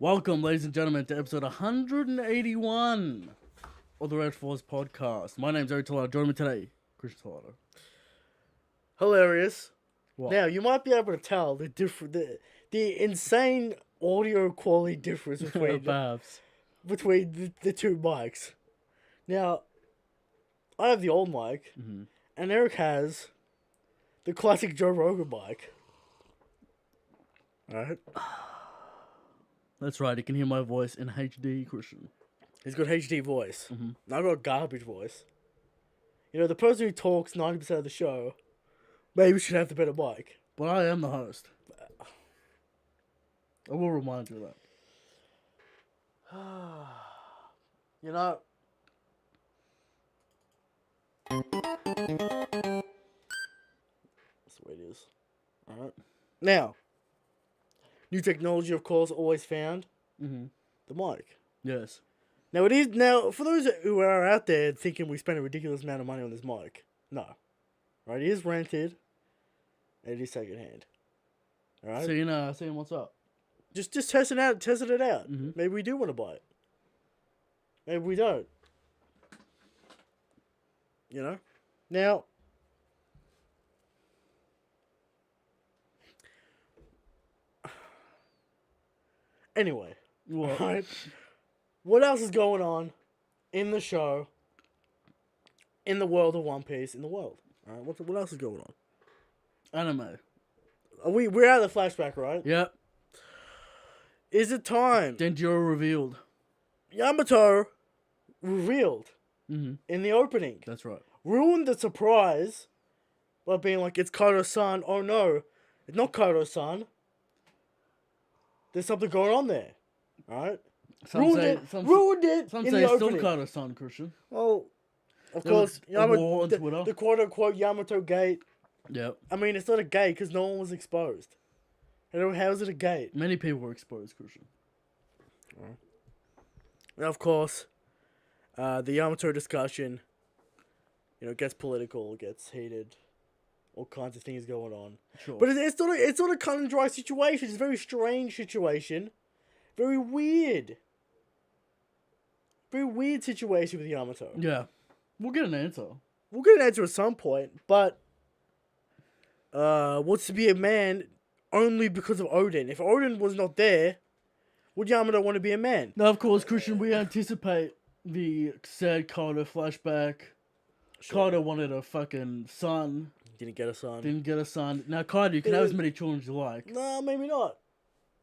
Welcome, ladies and gentlemen, to episode 181 of the Red Force podcast. My name's Eric Tolado. Joining me today, Christian Tolado. Hilarious. What? Now you might be able to tell the insane audio quality difference between Perhaps. the two mics. Now, I have the old mic, and Eric has the classic Joe Rogan mic. Alright? That's right, you can hear my voice in HD, Christian. He's got HD voice. I've got garbage voice. You know, the person who talks 90% of the show maybe should have the better mic. But I am the host. I will remind you of that. You know, that's the way it is. Alright. Now, new technology, of course, always found. The mic. Yes. Now, it is, now, for those who are out there thinking we spent a ridiculous amount of money on this mic, no. Right, it is rented, and it is secondhand. Alright? Seeing what's up. Just testing it out. Maybe we do want to buy it. Maybe we don't. You know? Now, anyway, What? right? What else is going on in the show, in the world of One Piece, in the world? All right, what else is going on? Anime. We're out of the flashback, right? Yep. Is it time? Denjiro revealed. Yamato revealed In the opening. That's right. Ruined the surprise by being like, it's Kaido-san. Oh no, it's not Kaido-san. There's something going on there. Alright? Ruined it Some in say the it's still opening. Kaido-san, Christian. Well, of There course, was a war on Twitter. the quote-unquote Yamato gate. Yep. I mean, it's not a gate because no one was exposed. How is it a gate? Many people were exposed, Christian. And of course, the Yamato discussion, gets political, gets heated, all kinds of things going on. Sure. But it's not a cut and dry situation. It's a very strange situation, very weird situation with Yamato. Yeah. We'll get an answer. We'll get an answer at some point, but wants to be a man only because of Odin. If Odin was not there, would Yamato want to be a man? Now, of course, Christian, we anticipate the said Kaido flashback. Sure. Kaido wanted a fucking son. Didn't get a son. Didn't get a son. Now, Kaido, you can have as many children as you like. No, maybe not.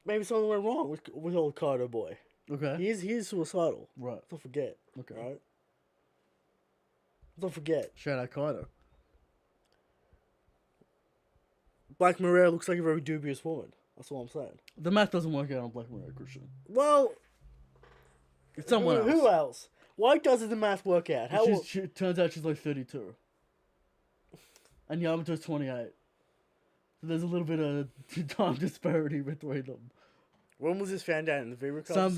Maybe something went wrong with old Kaido boy. Okay. He's suicidal. Right. Don't forget. Okay. Right? Don't forget. Shout out Kaido. Black Maria looks like a very dubious woman. That's all I'm saying. The math doesn't work out on Black Mirror, Christian. Well, It's someone else. Who else? Why doesn't the math work out? She turns out she's like 32. And Yamato's 28. So there's a little bit of time disparity between them. When was this found out? In the V-Record? Some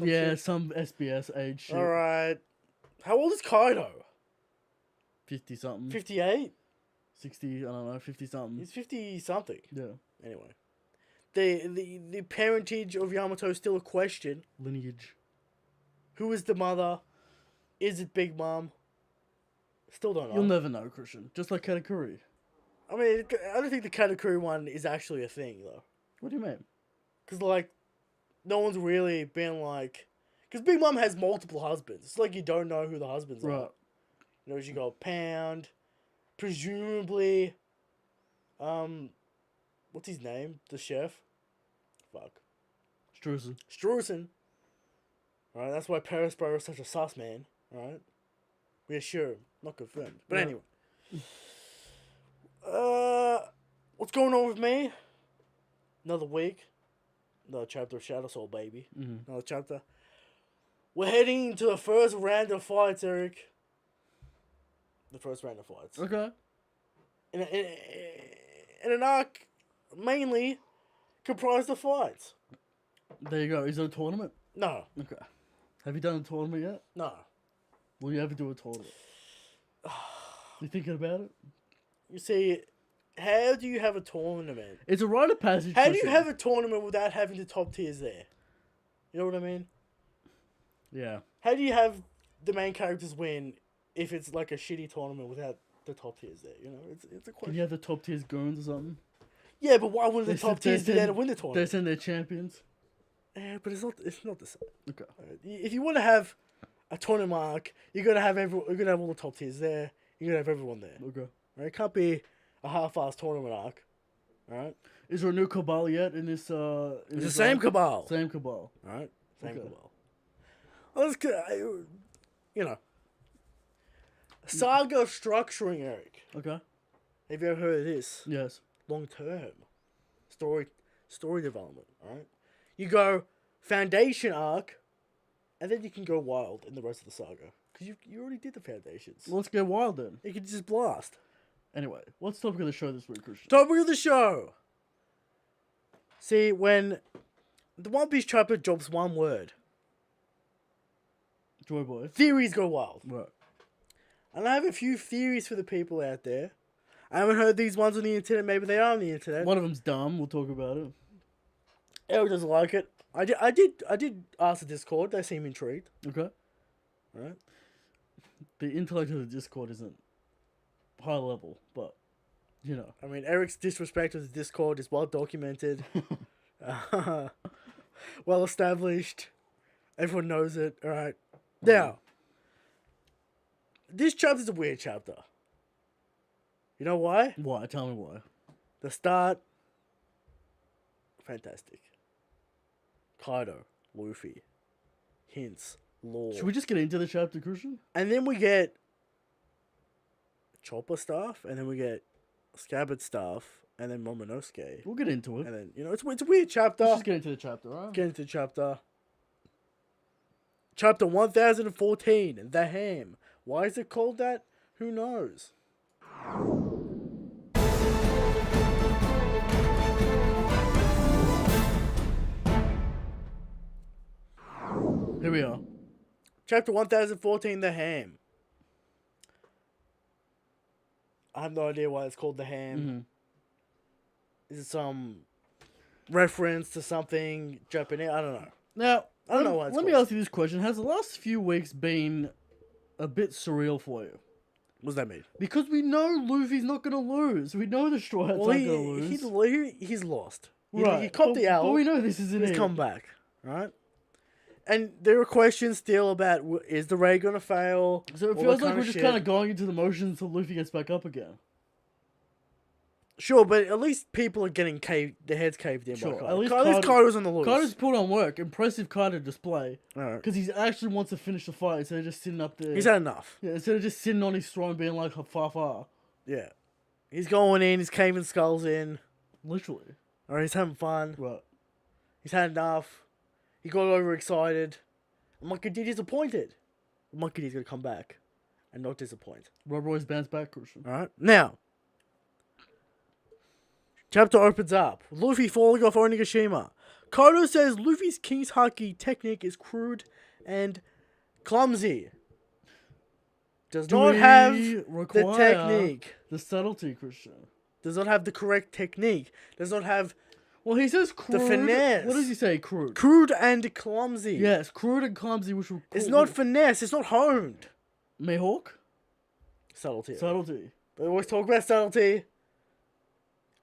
SBS age shit. Alright. How old is Kaido? 50 something. 58? 60, I don't know, 50 something. He's 50 something. Yeah. Anyway. The parentage of Yamato is still a question. Lineage. Who is the mother? Is it Big Mom? Still don't know. You'll never know, Christian. Just like Katakuri. I mean, I don't think the Katakuri one is actually a thing, though. What do you mean? Because, like, no one's really been like... Because Big Mom has multiple husbands. It's like you don't know who the husbands are. Right. She got Pound. Presumably... What's his name? The chef? Fuck. Strusen. Alright, that's why Perisborough is such a sus man. Alright? We assume. Not confirmed. But Yeah. anyway. What's going on with me? Another week. Another chapter of Shadow Soul, baby. Another chapter. We're heading to the first round of fights, Eric. The first round of fights. Okay. In an arc mainly comprised of fights. There you go. Is it a tournament? No. Okay. Have you done a tournament yet? No. Will you ever do a tournament? You thinking about it? You see, how do you have a tournament? It's a rite of passage. How do you have a tournament without having the top tiers there? You know what I mean? Yeah. How do you have the main characters win if it's like a shitty tournament without the top tiers there? You know, it's a Can question. you have the top tiers goons or something? Yeah, but why wouldn't the They top said- tiers they be there said- to win the They tournament? send their champions. Yeah, but it's not the same. Okay. If you want to have a tournament arc, you're gonna have all the top tiers there. You're gonna have everyone there. Okay. Right? It can't be a half-assed tournament arc. Right? Is there a new Cabal yet in this? It's the same Cabal. Same Cabal. Right? Same Okay. Cabal. Well, you know, saga structuring, Eric. Okay. Have you ever heard of this? Yes. Long-term story development. All right. You go foundation arc, and then you can go wild in the rest of the saga because you already did the foundations. Well, let's get wild then. You can just blast. Anyway, what's the topic of the show this week, Christian? Topic of the show. See, when the One Piece chapter drops one word, Joy Boy. theories go wild. Right. And I have a few theories for the people out there. I haven't heard these ones on the internet. Maybe they are on the internet. One of them's dumb. We'll talk about it. Eric doesn't like it. I did ask the Discord. They seem intrigued. Okay. Right? The intellect of the Discord isn't high level, but you know. I mean, Eric's disrespect of the Discord is well documented, well established. Everyone knows it. All right. Now, this chapter's a weird chapter. You know why? Why? Tell me why. The start, fantastic. Kaido, Luffy, hints, lore. Should we just get into the chapter, Christian? And then we get Chopper stuff, and then we get Scabbard stuff, and then Momonosuke. We'll get into it. And then, you know, it's a weird chapter. Let's just get into the chapter, alright? Get into the chapter. Chapter 1014, The Ham. Why is it called that? Who knows? Here we are. Chapter 1014, The Ham. I have no idea why it's called The Ham. Mm-hmm. Is it some reference to something Japanese? I don't know. Now, I don't know why it's let me called. ask you this question. Has the last few weeks been a bit surreal for you? What does that mean? Because we know Luffy's not going to lose. We know the Straw Hats aren't going to lose. He's lost. Right. He copped the L. But we know this isn't He's it. come back. Right? And there are questions still about, is the raid going to fail? So it All feels that like we're of just shit. kind of going into the motions until Luffy gets back up again. Sure, but at least people are getting their heads caved in Sure, by Kaido. at least At least Kaido's on the loose. Kaido's put on work. Impressive Kaido display. Alright. Because he actually wants to finish the fight instead of just sitting up there. He's had enough. Yeah, instead of just sitting on his throne being like, far. Yeah. He's going in, he's caving skulls in. Literally. Or he's having fun. Right. He's had enough. He got overexcited. And Monkey D disappointed. Monkey D's gonna come back and not disappoint. Rob Roy's bounce back, Christian. Alright? Now. Chapter opens up. Luffy falling off Onigashima. Kaido says Luffy's King's Haki technique is crude and clumsy. Does not have the technique. The subtlety, Christian. Does not have the correct technique. Does not have Well, he says crude. finesse. What does he say? Crude. crude and clumsy. Yes, crude and clumsy, which will. It's not finesse. It's not honed. Mayhawk? Subtlety. Subtlety. They always talk about subtlety.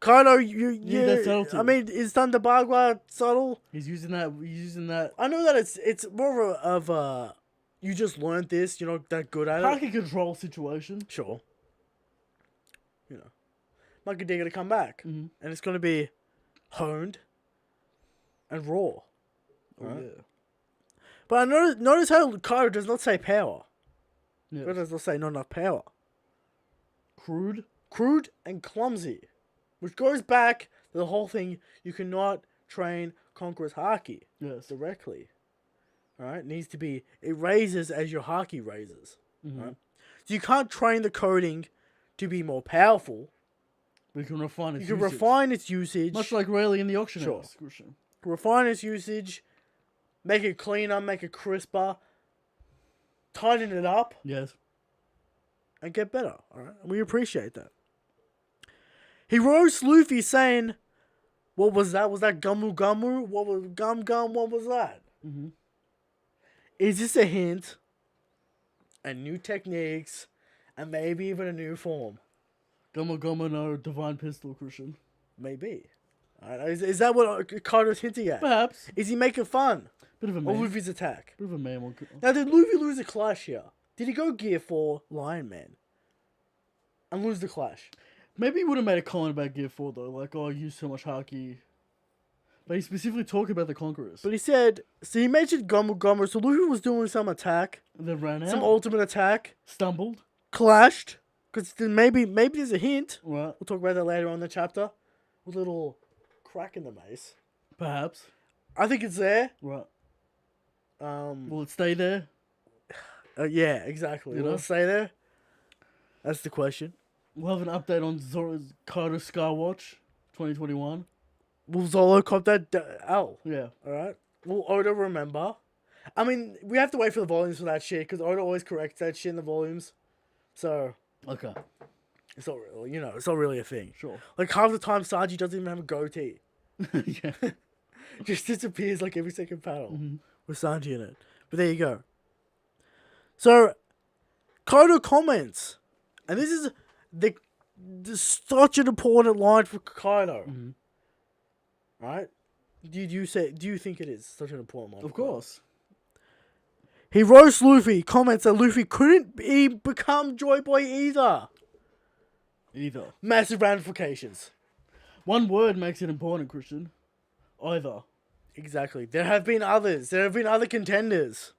Kaido, you that's subtlety. I mean, is Thunder Bagua subtle? He's using that. I know that it's more of a you just learned this. You're not that good at it. Haki control situation. Sure. You know, Monkey D gonna come back, Mhm. and it's gonna be honed and raw. Oh, Right. yeah. But I notice how Kaido does not say power. Yes. It does not say not enough power. Crude. Crude and clumsy. Which goes back to the whole thing, you cannot train Conqueror's Haki Yes. directly. Alright? It needs to be, it raises as your Haki raises. Mhm. Right? So you can't train the coding to be more powerful. We can refine its You can usage. refine its usage. Much like Rayleigh in the auction Sure. house, Christian. Refine its usage. Make it cleaner, make it crisper. Tighten it up. Yes. And get better. Alright? And we appreciate that. He roasts Luffy saying, what was that? Was that Gumu Gumu? What was Gum Gum? What was that? Mm-hmm. Is this a hint? And new techniques, and maybe even a new form. Gummo Gummo no Divine Pistol, Christian. Maybe. Is that what Kaido's hinting at? Perhaps. Is he making fun Bit of a of meme. Luffy's attack? Bit of a meme. Now, did Luffy lose the clash here? Did he go Gear 4 Lion Man and lose the clash? Maybe he would have made a comment about Gear 4 though, like, oh, I use so much haki. But he specifically talked about the Conquerors. But he said, so he mentioned Gummo Gummo, so Luffy was doing some attack, And then ran out. some ultimate attack, Stumbled. clashed, because maybe there's a hint. Right. We'll talk about that later on in the chapter. A little crack in the mace. Perhaps. I think it's there. Right. Um, Will it stay there? yeah, exactly. You Will know? it stay there? That's the question. We'll have an update on Zoro's Kaido Skywatch 2021. Will Zolo cop that L? Yeah. Alright. Will Oda remember? I mean, we have to wait for the volumes for that shit, because Oda always corrects that shit in the volumes. So, Okay. it's not really, it's not really a thing. Sure. Like, half the time, Sanji doesn't even have a goatee. Yeah. Just disappears like every second panel Mm-hmm. with Sanji in it. But there you go. So, Kaido comments. And this is such an important line for Kaido. Mm-hmm. Right? Do you think it is such an important line? Of course. He roasts Luffy, comments that Luffy couldn't become Joy Boy either. Either. Massive ramifications. One word makes it important, Christian. Either. Exactly. There have been others. There have been other contenders.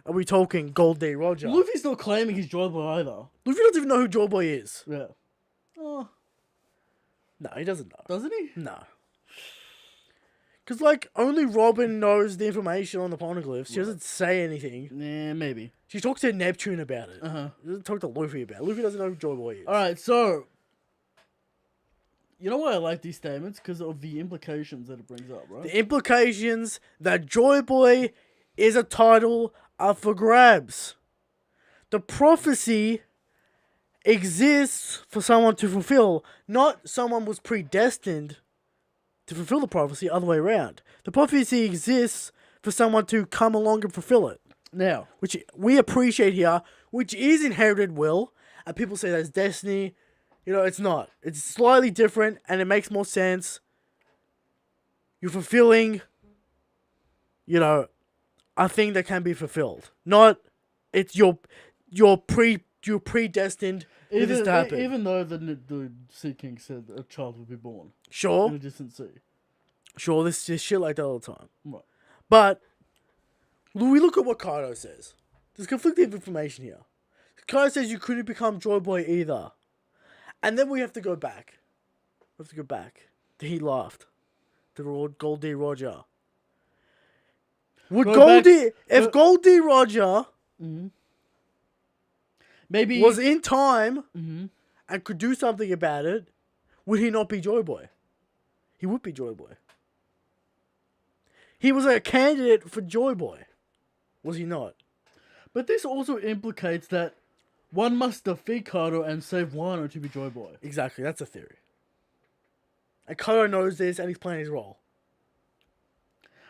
Are we talking Gold D. Roger? Luffy's not claiming he's Joy Boy either. Luffy doesn't even know who Joy Boy is. Yeah. Oh, No, he doesn't know. doesn't he? No. Because, like, only Robin knows the information on the poneglyphs. She doesn't say anything. Nah, maybe. She talks to Neptune about it. Uh-huh. She doesn't talk to Luffy about it. Luffy doesn't know who Joy Boy is. Alright, so... You know why I like these statements? Because of the implications that it brings up, right? The implications that Joy Boy is a title are for grabs. The prophecy exists for someone to fulfill, not someone was predestined to fulfill the prophecy, other way around. The prophecy exists for someone to come along and fulfill it, Now, which we appreciate here, which is inherited will, and people say that's destiny. It's not. It's slightly different, and it makes more sense. You're fulfilling, a thing that can be fulfilled. Not, it's you're predestined for this to happen. even though the Sea King said a child would be born in Sure, a distant sea. this is shit like that all the time. Right. But we look at what Kaido says. There's conflicting information here. Kaido says you couldn't become Joy Boy either. And then we have to go back. He laughed. To Gold D. Roger. Would if Gold D. Roger Maybe was in time Mm-hmm. and could do something about it, would he not be Joy Boy? He would be Joy Boy. He was a candidate for Joy Boy. Was he not? But this also implicates that one must defeat Kaido and save Wano to be Joy Boy. Exactly, that's a theory. And Kaido knows this and he's playing his role.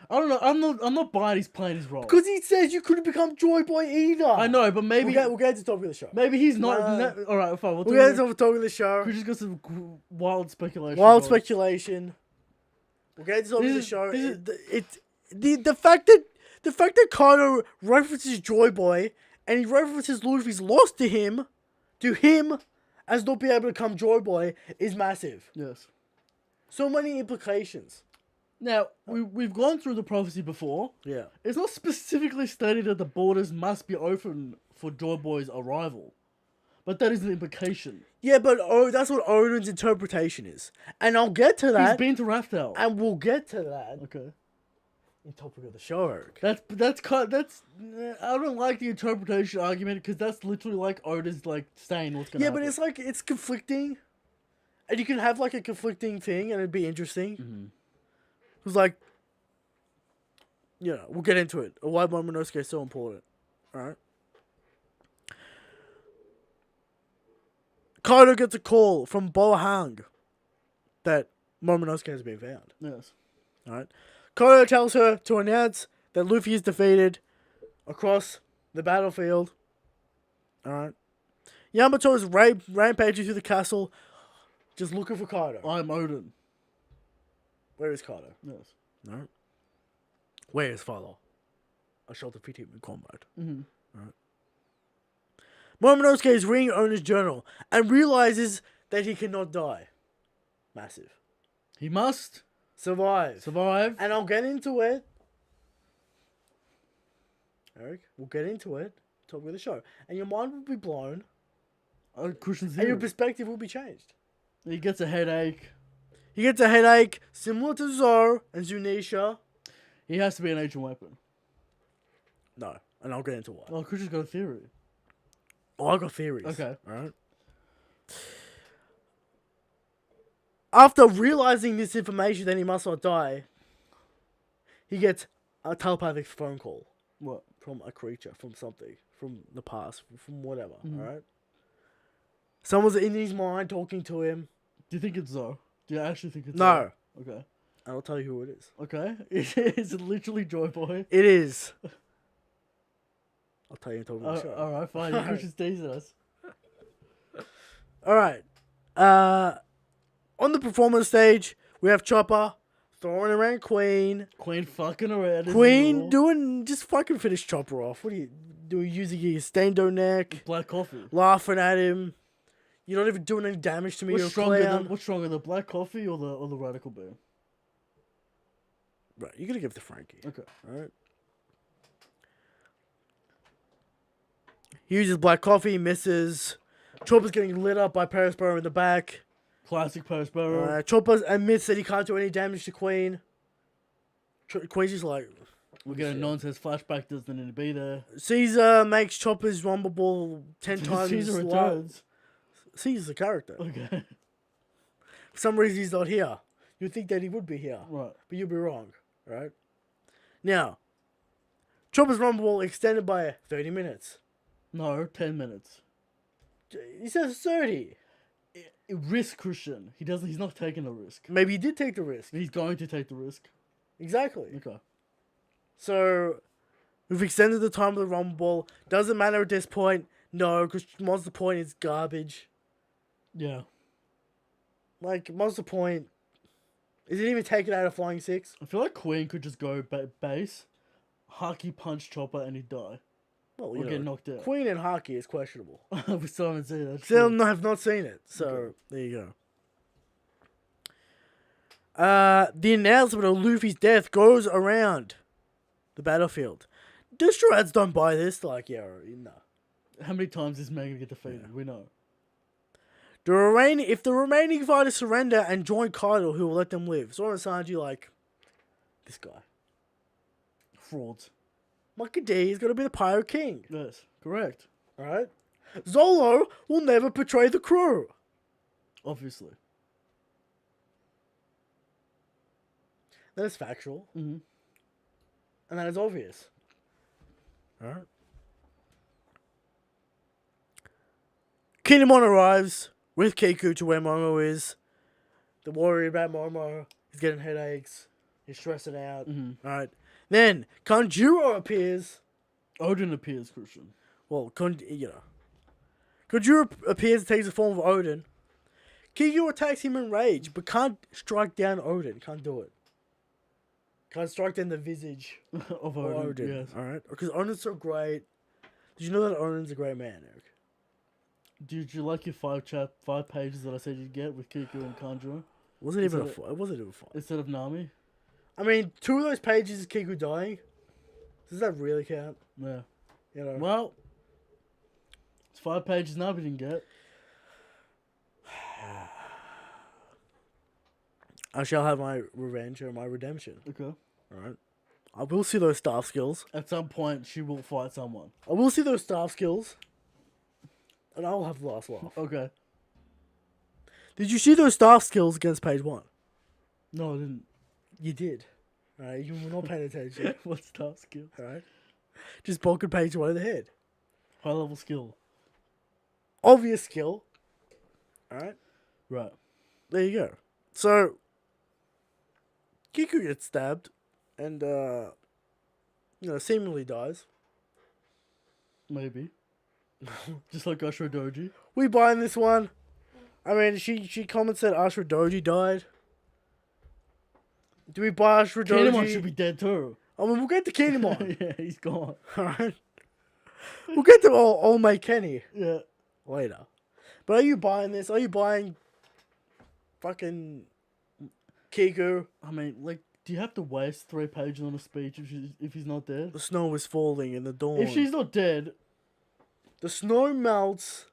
I don't know. I'm not buying he's playing his role. Because he says you couldn't become Joy Boy either. I know, but maybe We'll get to the topic of the show. maybe he's not. All right, fine. We'll get to the topic of the show. We just got some wild speculation. Wild speculation. We'll get to the topic of the show. The fact that Kaido references Joy Boy and he references Luffy's loss to him as not being able to become Joy Boy is massive. Yes. So many implications. Now, we've gone through the prophecy before. Yeah. It's not specifically stated that the borders must be open for Joy Boy's arrival. But that is an implication. Yeah, but that's what Oden's interpretation is. And I'll get to that. He's been to Raftel. And we'll get to that Okay. in topic of the show, Eric. That's I don't like the interpretation argument because that's literally like Oda's like saying what's gonna happen. But it's like it's conflicting, and you can have like a conflicting thing, and it'd be interesting. Mm-hmm. It's like, we'll get into it. Why Momonosuke is so important. All right. Kaido gets a call from Bohang that Momonosuke has been found. Yes. All right. Kaido tells her to announce that Luffy is defeated across the battlefield. Alright. Yamato is rampaging through the castle, just looking for Kaido. I'm Odin. Where is Kaido? Yes. No. Where is father? I shall defeat him in combat. Alright. Momonosuke is reading Ona's journal and realizes that he cannot die. Massive. He must Survive. and I'll get into it. Eric, we'll get into it. Talk with the show. And your mind will be blown. Christian's And your perspective will be changed. He gets a headache. He gets a headache similar to Zoro and Zunisha. He has to be an ancient weapon. No. And I'll get into why. Oh, Christian's got a theory. Oh, I got theories. Okay. Alright. After realizing this information that he must not die, he gets a telepathic phone call. What? From a creature, from something, from the past, from whatever, alright? Someone's in his mind talking to him. Do you think it's Zoro? Do you actually think it's No. Zoro? Okay. And I'll tell you who it is. Okay. Is it literally Joy Boy? It is. I'll tell you talking about the show. Alright, fine. You just teasing us. Alright. On the performance stage, we have Chopper throwing around Queen. Queen fucking around. Queen doing, just fucking finish Chopper off. What are you doing? Using his Stendo neck. Black coffee. Laughing at him. You're not even doing any damage to me. What's stronger, the black coffee or the radical bear? Right, you gotta give it to Frankie. Okay. Alright. He uses black coffee, misses. Chopper's getting lit up by Perisborough in the back. Classic Perisborough. Chopper admits that he can't do any damage to Queen. Queen's just like... We get a nonsense flashback, doesn't need to be there. Caesar makes Chopper's Rumble Ball 10 times. Caesar returns. Caesar's a character. Okay. For some reason he's not here. You'd think that he would be here. Right. But you'd be wrong. Right? Now, Chopper's Rumble Ball extended by 30 minutes. No, 10 minutes. He says 30. Risk, Christian. He's not taking the risk. Maybe he did take the risk. He's going to take the risk. Exactly. Okay. So, we've extended the time of the Rumble Ball. Doesn't matter at this point. No, because Monster Point is garbage. Yeah. Like, Monster Point... Is it even taken out of Flying Six? I feel like Queen could just go base, Haki punch Chopper, and he'd die. Well, Or get knocked out. Queen and Haki is questionable. We still haven't seen that. Still have not seen it. So, Okay. There you go. The announcement of Luffy's death goes around the battlefield. Destroyers don't buy this. They're like, yeah, no. How many times is man gonna get defeated? Yeah. We know. If the remaining fighters surrender and join Kaido, who will let them live. Zoro and Sanji like, this guy. Frauds. Monkey D is going to be the Pirate King. Yes, correct. Alright? Zolo will never betray the crew. Obviously. That is factual. Mm-hmm. And that is obvious. Alright? Kinemon arrives with Kiku to where Momo is. They're worried about Momo. He's getting headaches. He's stressing out. Mm-hmm. Alright. Then, Kanjuro appears. Odin appears, Christian. Well, Kanjuro appears and takes the form of Odin. Kiku attacks him in rage, but can't strike down Odin. Can't do it. Can't strike down the visage of Odin. Yes. Alright? Because Odin's so great. Did you know that Odin's a great man, Eric? Did you like your 5 pages that I said you'd get with Kiku and Kanjuro? It wasn't even a fight. Instead of Nami? I mean, 2 of those pages is Kiku dying. Does that really count? Yeah. You know? Well, it's 5 pages Nami didn't get. I shall have my revenge or my redemption. Okay. Alright. I will see those staff skills. At some point, she will fight someone. I will see those staff skills. And I'll have the last laugh. Okay. Did you see those staff skills against page 1? No, I didn't. You did. Alright, you were not paying attention. What's top skill? Alright. Just bonking page 1 in the head. High level skill. Obvious skill. Alright. Right. There you go. So, Kiku gets stabbed. And, seemingly dies. Maybe. Just like Ashura Doji. We buying this one. I mean, she comments that Ashura Doji died. Do we buy Ashura Doji? Kinemon should be dead too. I mean, we'll get to Kinemon. Yeah, he's gone. Alright. We'll get to old mate Kenny Yeah. later. But are you buying this? Are you buying fucking Kiku? I mean, like, do you have to waste 3 pages on a speech if he's not dead? The snow is falling in the dawn. If she's not dead... The snow melts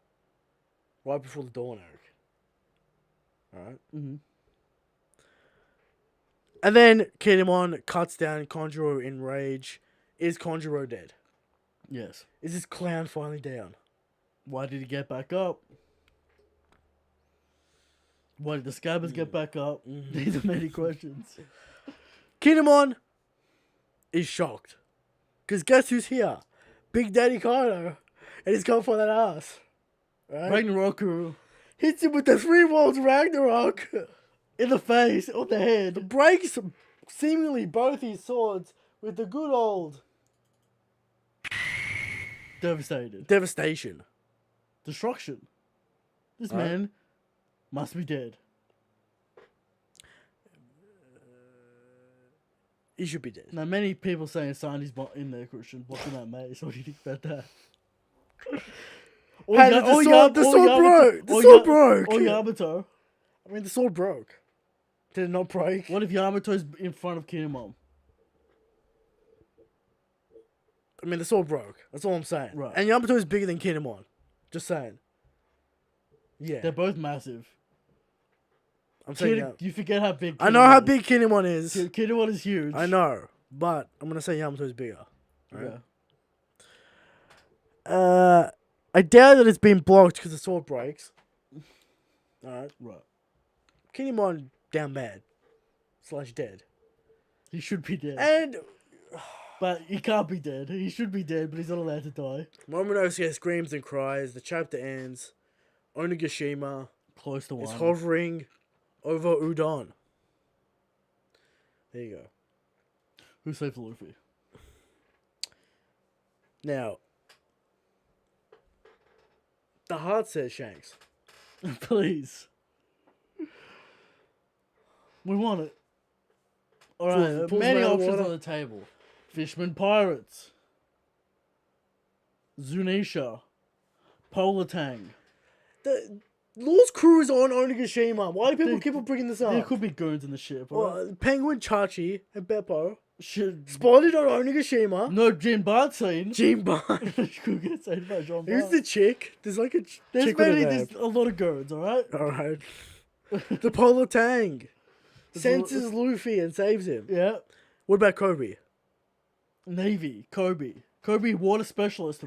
right before the dawn, Eric. Alright? Mm-hmm. And then Kinemon cuts down Kanjuro in rage. Is Kanjuro dead? Yes. Is this clown finally down? Why did he get back up? Why did the Scabbards get back up? These are many questions. Kinemon is shocked. Because guess who's here? Big Daddy Kaido. And he's going for that ass. Right? Ragnaroku. Hits him with the 3 Worlds Ragnarok. In the face, on the head. Breaks seemingly both his swords with the good old Devastated. devastation. Destruction. This Right. man must be dead. He should be dead. Now, many people saying Sandy's in there, Christian. What's in that maze? What do you think about that? Hey, the sword broke. The sword broke. Or Yamato. I mean, the sword broke. Did it not break? What if Yamato's in front of Kinemon? I mean, the sword broke. That's all I'm saying. Right. And Yamato is bigger than Kinemon. Just saying. Yeah. They're both massive. I'm saying that. You forget how big Kinemon I know how is. big Kinemon is. Kinemon is huge. I know. But I'm going to say Yamato is bigger. Right? Yeah. I doubt that it's been blocked because the sword breaks. Alright. Right. Kinemon down bad. / dead. He should be dead. And But he can't be dead. He should be dead, but he's not allowed to die. Momonosuke screams and cries. The chapter ends. Onigashima Close to is one. hovering over Udon. There you go. Who saved Luffy? Now, the heart says Shanks. Please. We want it. Alright, Pulls many him out of the options water. on the table. Fishman Pirates. Zunisha. Polar Tang. The Law's crew is on Onigashima. Why do people keep on bringing this up? There could be goons in the ship. Alright? Penguin, Chachi, and Beppo Should spotted on Onigashima. no Jin Bart scene. Jean Bond. Could get saved by Jean Who's Bart. the chick? There's like a There's chick with a name. there's a lot of goons, alright? Alright. The Polar Tang senses Luffy and saves him. Yeah. What about Kobe? Navy. Kobe, water specialist.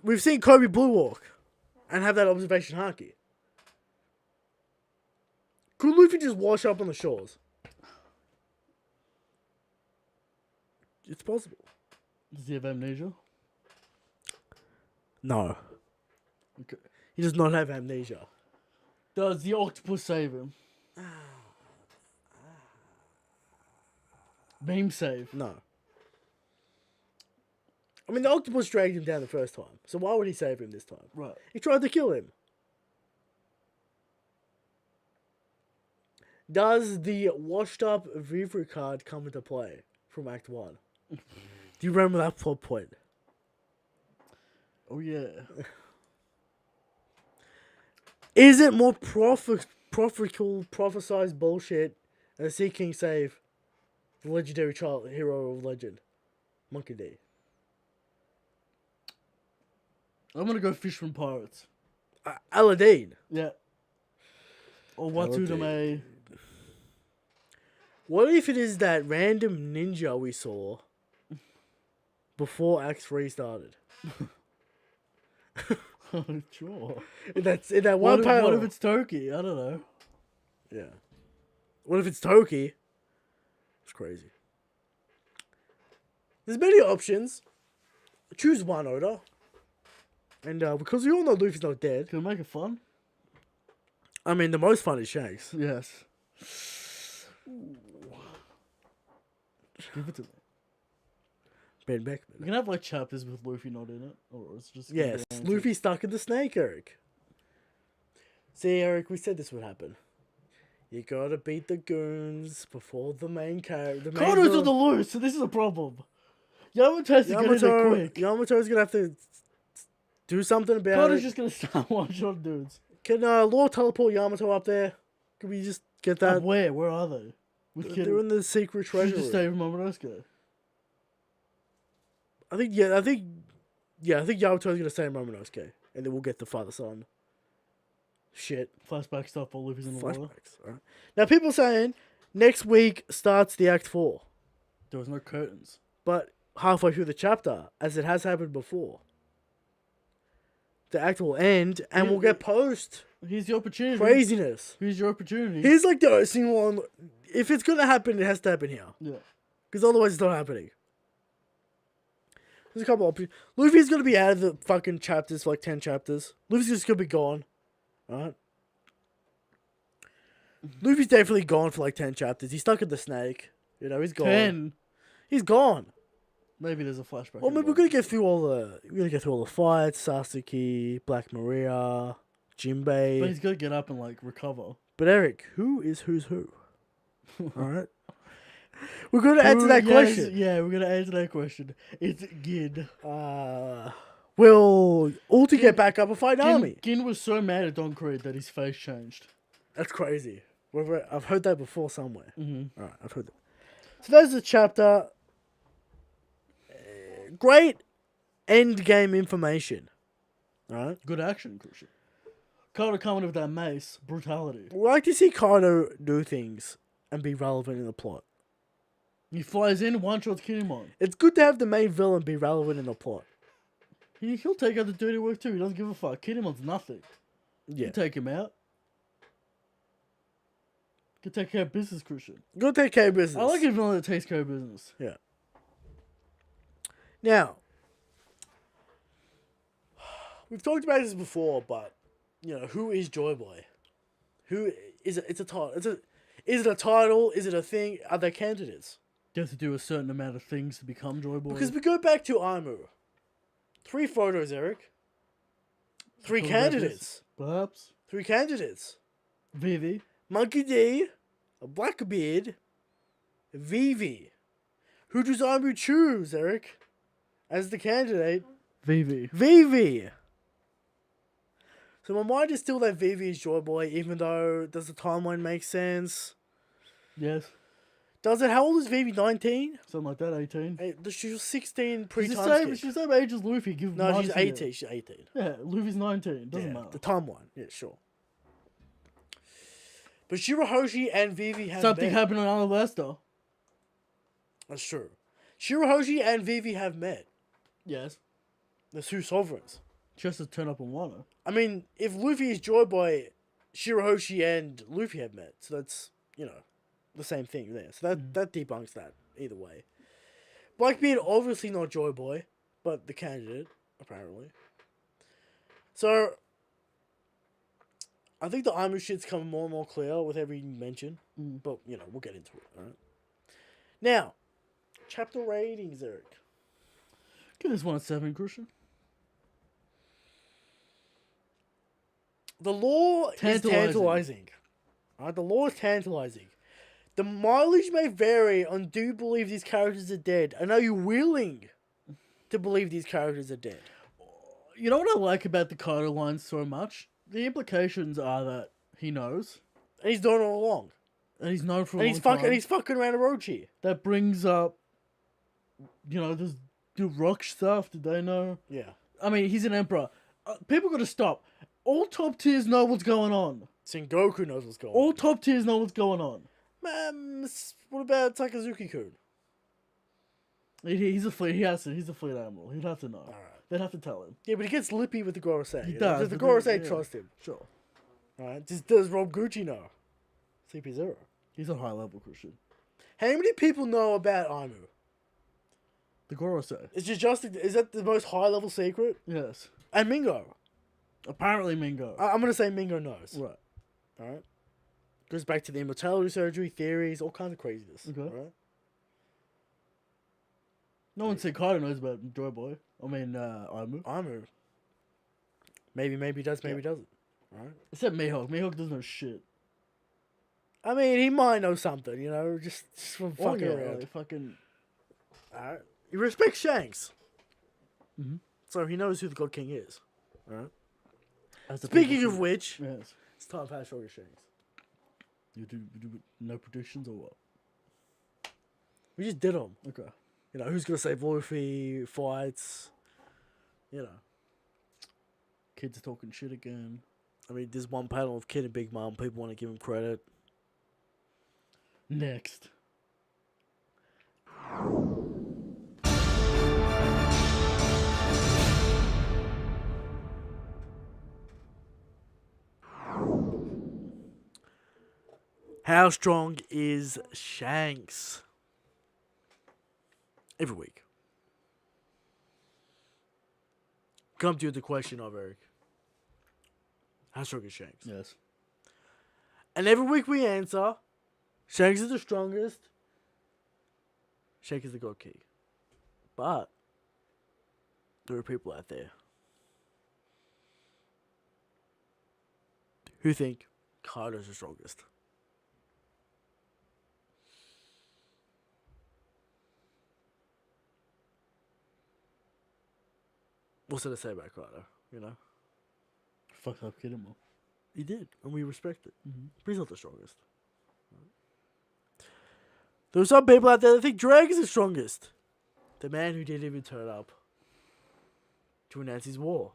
We've seen Kobe blue walk and have that observation haki. Could Luffy just wash up on the shores? It's possible. Does he have amnesia? No. Okay. He does not have amnesia. Does the octopus save him? Beam save. No. I mean, the octopus dragged him down the first time. So why would he save him this time? Right. He tried to kill him. Does the washed up Vivre card come into play from Act 1? Do you remember that plot point? Oh yeah. Is it more profitable, prophesized bullshit than Sea King save the legendary child hero of legend, Monkey D? I'm gonna go Fishman Pirates. Aladdin. Yeah. Or Watsume. What if it is that random ninja we saw before Act 3 started? Sure. That's in that one panel. What if it's Toki? I don't know. Yeah. What if it's Toki? It's crazy. There's many options. Choose one, Oda. And because we all know Luffy's not dead. Can we make it fun? I mean, the most fun is Shanks. Yes. Give it to me. Ben Beckman. You can have like chapters with Luffy not in it, or it's just Yes, Luffy stuck in the snake, Eric. See, Eric, we said this would happen. You gotta beat the goons before the main character. Kaido's on the loose, so this is a problem. Yamato has to get in there quick. Yamato's gonna have to do something about Kaido's it. just gonna start one-shot dudes. Can Law teleport Yamato up there? Can we just get that? Where? Where are they? They're in the secret treasure Should just room. stay with Momonosuke. I think Yamato's gonna stay in Momonosuke, and then we'll get the father-son shit. Flashback stuff while Luffy's in the water. Flashbacks. Right. Now, people saying next week starts the Act 4, There was no curtains. but halfway through the chapter, as it has happened before, the act will end, and we'll get post Here's the opportunity. craziness. Here's your opportunity. Here's like the single one. If it's gonna happen, it has to happen here, Yeah. because otherwise it's not happening. There's a couple of Luffy's gonna be out of the fucking chapters for like 10 chapters. Luffy's just gonna be gone. Alright? Luffy's definitely gone for like 10 chapters. He's stuck in the snake. You know, he's gone. 10. He's gone. Maybe there's a flashback. Well, I mean, we're gonna get through all the fights. Sasuke, Black Maria, Jinbei. But he's got to get up and like recover. But Eric, who's who? Alright? We're gonna answer that question. Yeah, we're gonna answer that question. It's Gin. Will Ulti get back up and fight Nami? Gin was so mad at Don Creed that his face changed. That's crazy. I've heard that before somewhere. Mm-hmm. Alright, I've heard that. So there's the chapter. Great end game information. Alright? Good action, Christian. Kaido coming with that mace. Brutality. We like to see Kaido do things and be relevant in the plot. He flies in, one-shots Kinemon. It's good to have the main villain be relevant in the plot. He'll take out the dirty work too. He doesn't give a fuck. Kinemon's nothing. Yeah. You take him out. Can take care of business, Christian. Go take care of business. I like a villain that takes care of business. Yeah. Now, we've talked about this before, but you know, who is Joy Boy? Who is it? It's a title. Is it a title? Is it a thing? Are they candidates? You have to do a certain amount of things to become Joy Boy. Because we go back to Aimu. 3 photos, Eric. 3 candidates. Perhaps. 3 candidates. Vivi. Monkey D, a Blackbeard, Vivi. Who does Aimu choose, Eric? As the candidate? Vivi. Vivi. So my mind is still that Vivi is Joy Boy, even though does the timeline make sense? Yes. Does it? How old is Vivi? 19? Something like that, 18. She was 16 She's the pre-time same, she's the same age as Luffy. No, she's 18. She's 18. Yeah, Luffy's 19. Doesn't Yeah, matter. the timeline. Yeah, sure. But Shirahoshi and Vivi have Something met. happened on Alabasta. That's true. Shirahoshi and Vivi have met. Yes. The 2 sovereigns. Just to turn up on Wano. I mean, if Luffy is Joy Boy, Shirahoshi and Luffy have met. So that's, you know, the same thing there. So that debunks that, either way. Blackbeard, obviously not Joy Boy, but the candidate, apparently. So, I think the Aimu shit's coming more and more clear with every mention. But, you know, we'll get into it, alright? Now, chapter ratings, Eric. Give this one a 7, Christian. The law is tantalizing. Alright, the law is tantalizing. The mileage may vary on do you believe these characters are dead, and are you willing to believe these characters are dead? You know what I like about the Kaido lines so much? The implications are that he knows. And he's done it all along. And he's known for a And long time. And he's fucking around Orochi. That brings up, you know, the rock stuff. Did they know? Yeah. I mean, he's an emperor. People got to stop. All top tiers know what's going on. Sengoku knows what's going on. All top tiers know what's going on. What about Sakazuki-kun? He's a fleet. He's a fleet admiral. He'd have to know. Alright. They'd have to tell him. Yeah, but he gets lippy with the Gorosei. He does. Does the Gorosei trust him? Sure. Alright. Does Rob Gucci know? CP0. He's a high level Christian. How many people know about Aimu? The Gorosei. Is that the most high level secret? Yes. And Mingo. Apparently Mingo. I'm gonna say Mingo knows. Right. Alright. Goes back to the immortality surgery, theories, all kinds of craziness. Okay. Alright. No one said Kaido knows about Joy Boy. I mean, Aimu. Maybe he does, maybe he doesn't. Right? Except Mihawk. Mihawk doesn't know shit. I mean, he might know something, you know, just from fucking around. Like, fucking... Alright. He respects Shanks. Mm-hmm. So he knows who the God King is. Alright. As the Speaking people of should- which, Yes. it's time for Stronger Shanks. You do no predictions or what? We just did them. Okay. You know, who's going to save Luffy, fights, you know. Kids are talking shit again. I mean, there's one panel of Kid and Big Mom. People want to give him credit. Next. How strong is Shanks? Every week. Come to the question of Eric. How strong is Shanks? Yes. And every week we answer, Shanks is the strongest. Shanks is the God King. But there are people out there who think Kaido's the strongest. What's there to say about Kaido, you know? Fucked up Kinemon. He did, and we respect it. Mm-hmm. But he's not the strongest. There are some people out there that think Drake is the strongest. The man who didn't even turn up to announce his war.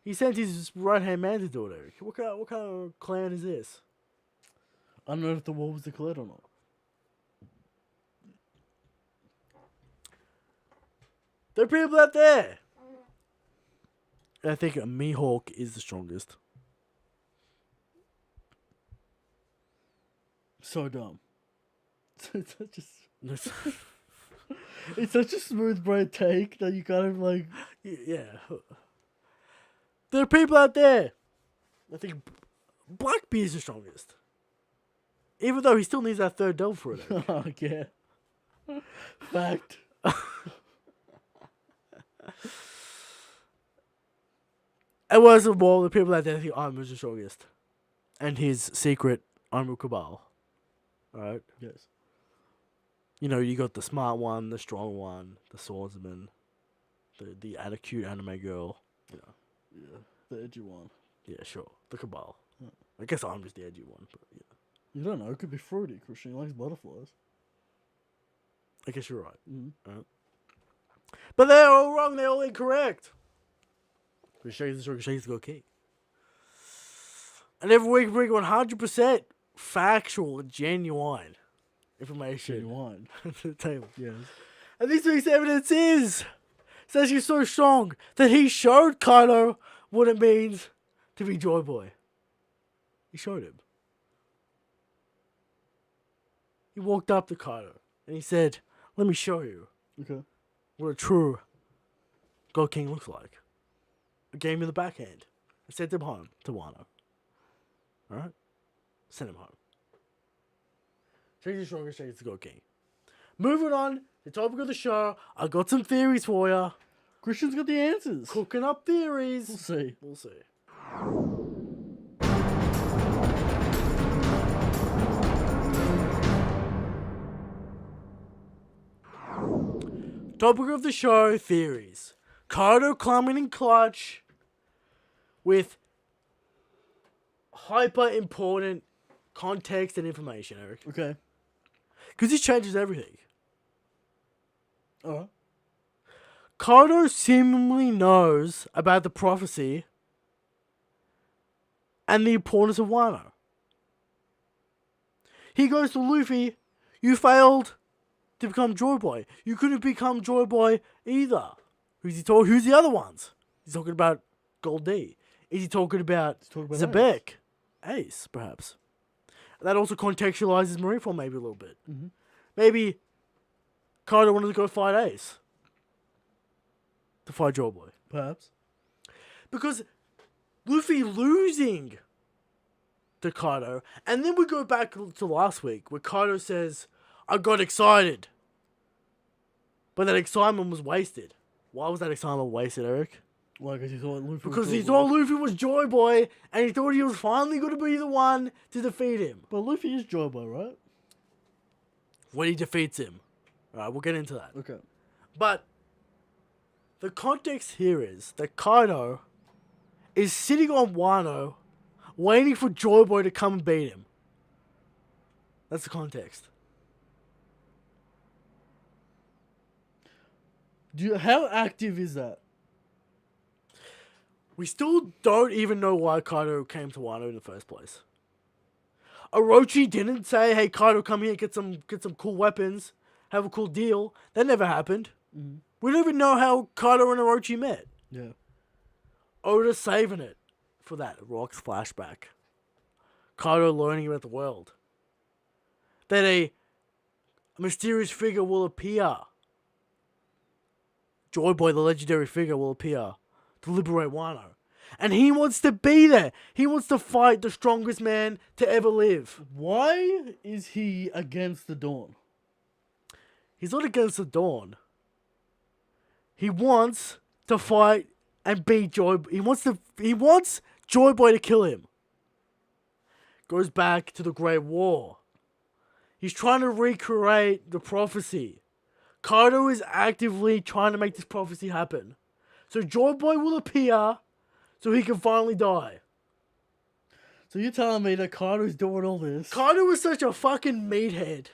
He sent his right-hand man to do it, Eric. What kind of clan is this? I don't know if the war was declared or not. There are people out there. I think Mihawk is the strongest. So dumb. It's such a smooth brain take that you kind of like... Yeah. There are people out there. I think Blackbeard is the strongest. Even though he still needs that third double for it. Oh, yeah. Fact. And worst of all, the people out there think Armor is the strongest. And his secret Armor Cabal. Alright? Yes. You know, you got the smart one, the strong one, the swordsman, the cute anime girl. You know. Yeah. The edgy one. Yeah, sure. The Cabal. Yeah. I guess I'm just the edgy one, but yeah. You don't know. It could be fruity. Christian likes butterflies. I guess you're right. Mm-hmm. But they're all wrong. They're all incorrect. Shake's the God King. And every week we bring 100% factual, genuine information Genuine. to the table. Yes. And this week's evidence says he's so strong that he showed Kaido what it means to be Joy Boy. He showed him. He walked up to Kaido and he said, "Let me show you Okay. what a true God King looks like." A game in the backhand. I sent him home to Wano. Alright? Send him home. Shakes the strongest, Shakes the God King. Moving on, the topic of the show. I got some theories for you. Christian's got the answers. Cooking up theories. We'll see. We'll see. Topic of the show, theories. Kaido climbing in clutch with hyper important context and information, Eric. Okay. Because this changes everything. Alright. Kaido seemingly knows about the prophecy and the importance of Wano. He goes to Luffy, "You failed to become Joy Boy. You couldn't become Joy Boy either." Who's the other ones? He's talking about Gold D. Is he talking about Zebek? Ace, perhaps. That also contextualizes Marineford maybe a little bit. Mm-hmm. Maybe Kaido wanted to go fight Ace. To fight Joy Boy. Perhaps. Because Luffy losing to Kaido, and then we go back to last week where Kaido says, "I got excited." But that excitement was wasted. Why was that excitement wasted, Eric? Why? Because he thought Luffy. Because he was thought Luffy was Joy Boy, and he thought he was finally going to be the one to defeat him. But Luffy is Joy Boy, right? When he defeats him. Alright, we'll get into that. Okay. But the context here is that Kaido is sitting on Wano, waiting for Joy Boy to come and beat him. That's the context. How active is that? We still don't even know why Kaido came to Wano in the first place. Orochi didn't say, "Hey Kaido, come here, get some cool weapons, have a cool deal." That never happened. Mm-hmm. We don't even know how Kaido and Orochi met. Yeah. Oda's saving it for that Rocks flashback. Kaido learning about the world. That a mysterious figure will appear. Joy Boy, the legendary figure, will appear to liberate Wano. And he wants to be there. He wants to fight the strongest man to ever live. Why is he against the Dawn? He's not against the Dawn. He wants to fight and beat Joy. He wants Joy Boy to kill him. Goes back to the Great War. He's trying to recreate the prophecy. Kaido is actively trying to make this prophecy happen. So Joy Boy will appear so he can finally die. So you're telling me that Kaido's doing all this? Kaido is such a fucking meathead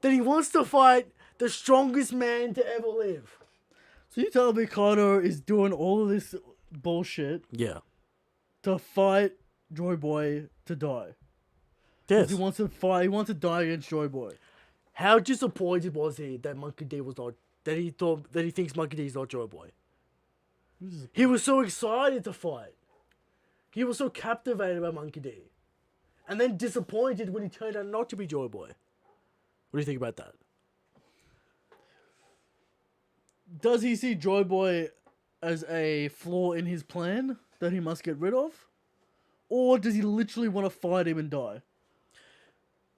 that he wants to fight the strongest man to ever live. So you're telling me Kaido is doing all of this bullshit Yeah. to fight Joy Boy to die? Yes. He wants to fight. He wants to die against Joy Boy. How disappointed was he that Monkey D was not... That he thinks Monkey D is not Joy Boy? He was so excited to fight. He was so captivated by Monkey D. And then disappointed when he turned out not to be Joy Boy. What do you think about that? Does he see Joy Boy as a flaw in his plan that he must get rid of? Or does he literally want to fight him and die?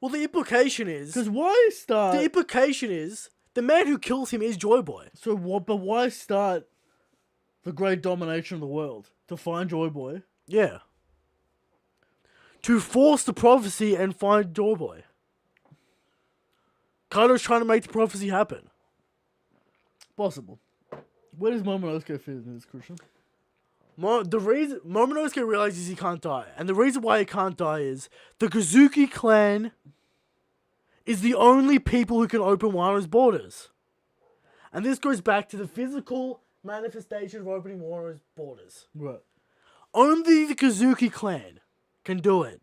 Well, the implication is... Because why start... The implication is the man who kills him is Joy Boy. So what? But why start the great domination of the world? To find Joy Boy? Yeah. To force the prophecy and find Joy Boy. Kaido's trying to make the prophecy happen. Possible. Where does Momonosuke fit in this, Christian? The reason Momonosuke realizes he can't die, and the reason why he can't die is the Kazuki clan is the only people who can open Wano's borders. And this goes back to the physical manifestation of opening Wano's borders. Right. Only the Kazuki clan can do it.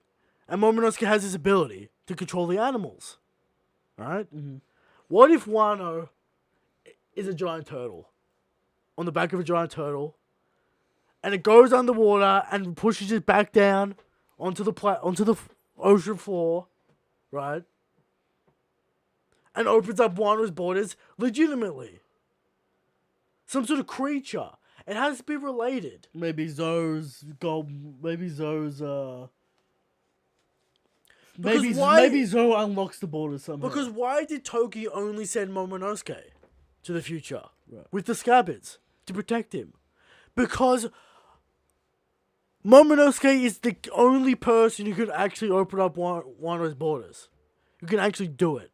And Momonosuke has this ability to control the animals. Alright? Mm-hmm. What if Wano is a giant turtle? On the back of a giant turtle. And it goes underwater and pushes it back down onto the ocean floor. Right? And opens up Wano's borders legitimately. Some sort of creature. It has to be related. Maybe Zoe's gold. Maybe Zoe's. Maybe Zoe unlocks the borders somehow. Because why did Toki only send Momonosuke to the future with the Scabbards to protect him? Because Momonosuke is the only person who could actually open up Wano's borders. Who can actually do it.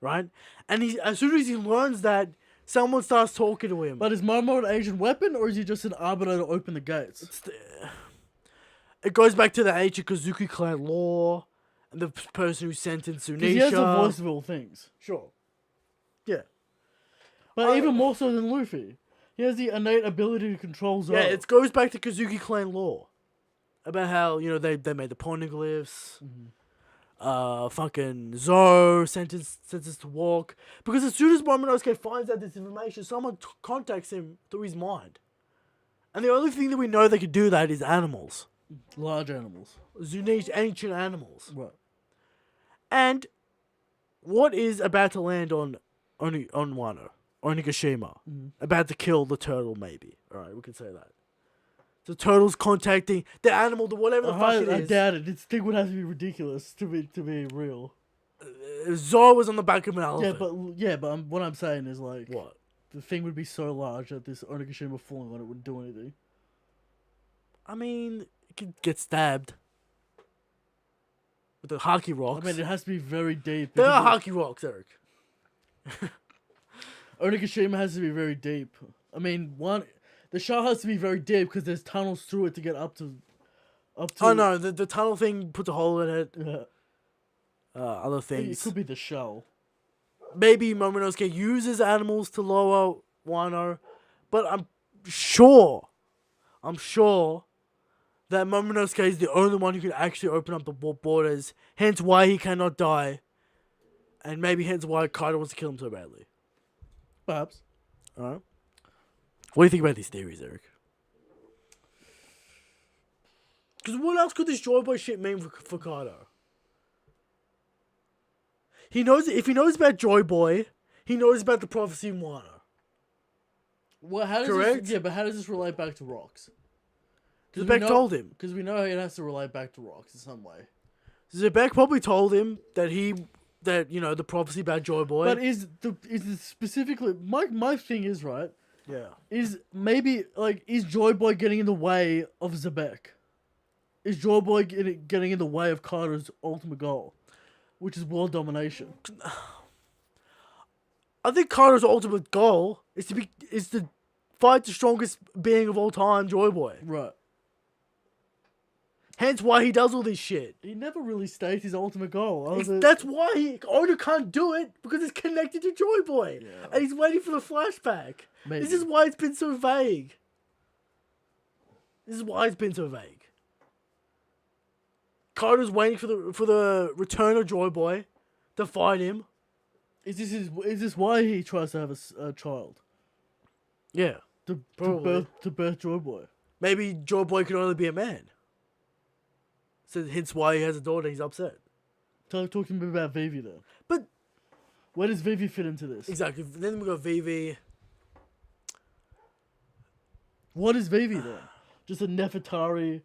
Right? And as soon as he learns that, someone starts talking to him. But is Momo an ancient weapon, or is he just an arbiter to open the gates? It goes back to the ancient Kazuki clan law, and the person who sentenced Zunisha. He has the voice of all things. Sure. Yeah. But even more so than Luffy. He has the innate ability to control Zoe. Yeah, it goes back to Kazuki clan law. About how, they made the poneglyphs. Mm-hmm. Fucking Zoe sentenced to walk. Because as soon as Momonosuke finds out this information, someone contacts him through his mind. And the only thing that we know that can do that is animals. Large animals. Zunisha, ancient animals. Right. And what is about to land on Wano? Onigashima. Mm-hmm. About to kill the turtle, maybe. Alright, we can say that. The turtle's contacting the animal, the whatever the fuck it is. I doubt it. This thing would have to be ridiculous to be real. Zoro was on the back of an elephant. But what I'm saying is like, What? the thing would be so large that this Onigashima falling on it wouldn't do anything. I mean, it could get stabbed with the haki rocks. I mean, it has to be very deep. They are haki rocks, Eric. Onigashima has to be very deep. I mean, the shell has to be very deep because there's tunnels through it to get up to. Oh no, the tunnel thing puts a hole in it. Yeah. Other things. It could be the shell. Maybe Momonosuke uses animals to lower Wano, but I'm sure that Momonosuke is the only one who can actually open up the borders, hence why he cannot die, and maybe hence why Kaido wants to kill him so badly. Perhaps. Alright. What do you think about these theories, Eric? Because what else could this Joy Boy shit mean for Kaido? If he knows about Joy Boy, he knows about the prophecy in Wano. Well, how does Correct? This, but how does this relate back to rocks? Zebek told him. Because we know it has to relate back to rocks in some way. Zebek probably told him that the prophecy about Joy Boy. But is it specifically my thing is right? Yeah. Is Joy Boy getting in the way of Zebek? Is Joy Boy getting in the way of Kaido's ultimate goal, which is world domination? I think Kaido's ultimate goal is to fight the strongest being of all time, Joy Boy. Right. Hence why he does all this shit. He never really states his ultimate goal. That's why Oda can't do it, because it's connected to Joy Boy. Yeah. And he's waiting for the flashback. Maybe. This is why it's been so vague. Kaido's waiting for the return of Joy Boy to fight him. Is this why he tries to have a child? Yeah. To Probably. birth Joy Boy. Maybe Joy Boy can only be a man. So hence why he has a daughter, he's upset. Talk to me about Vivi then. But where does Vivi fit into this? exactly. Then we got Vivi. What is Vivi then? Just a Nefertari.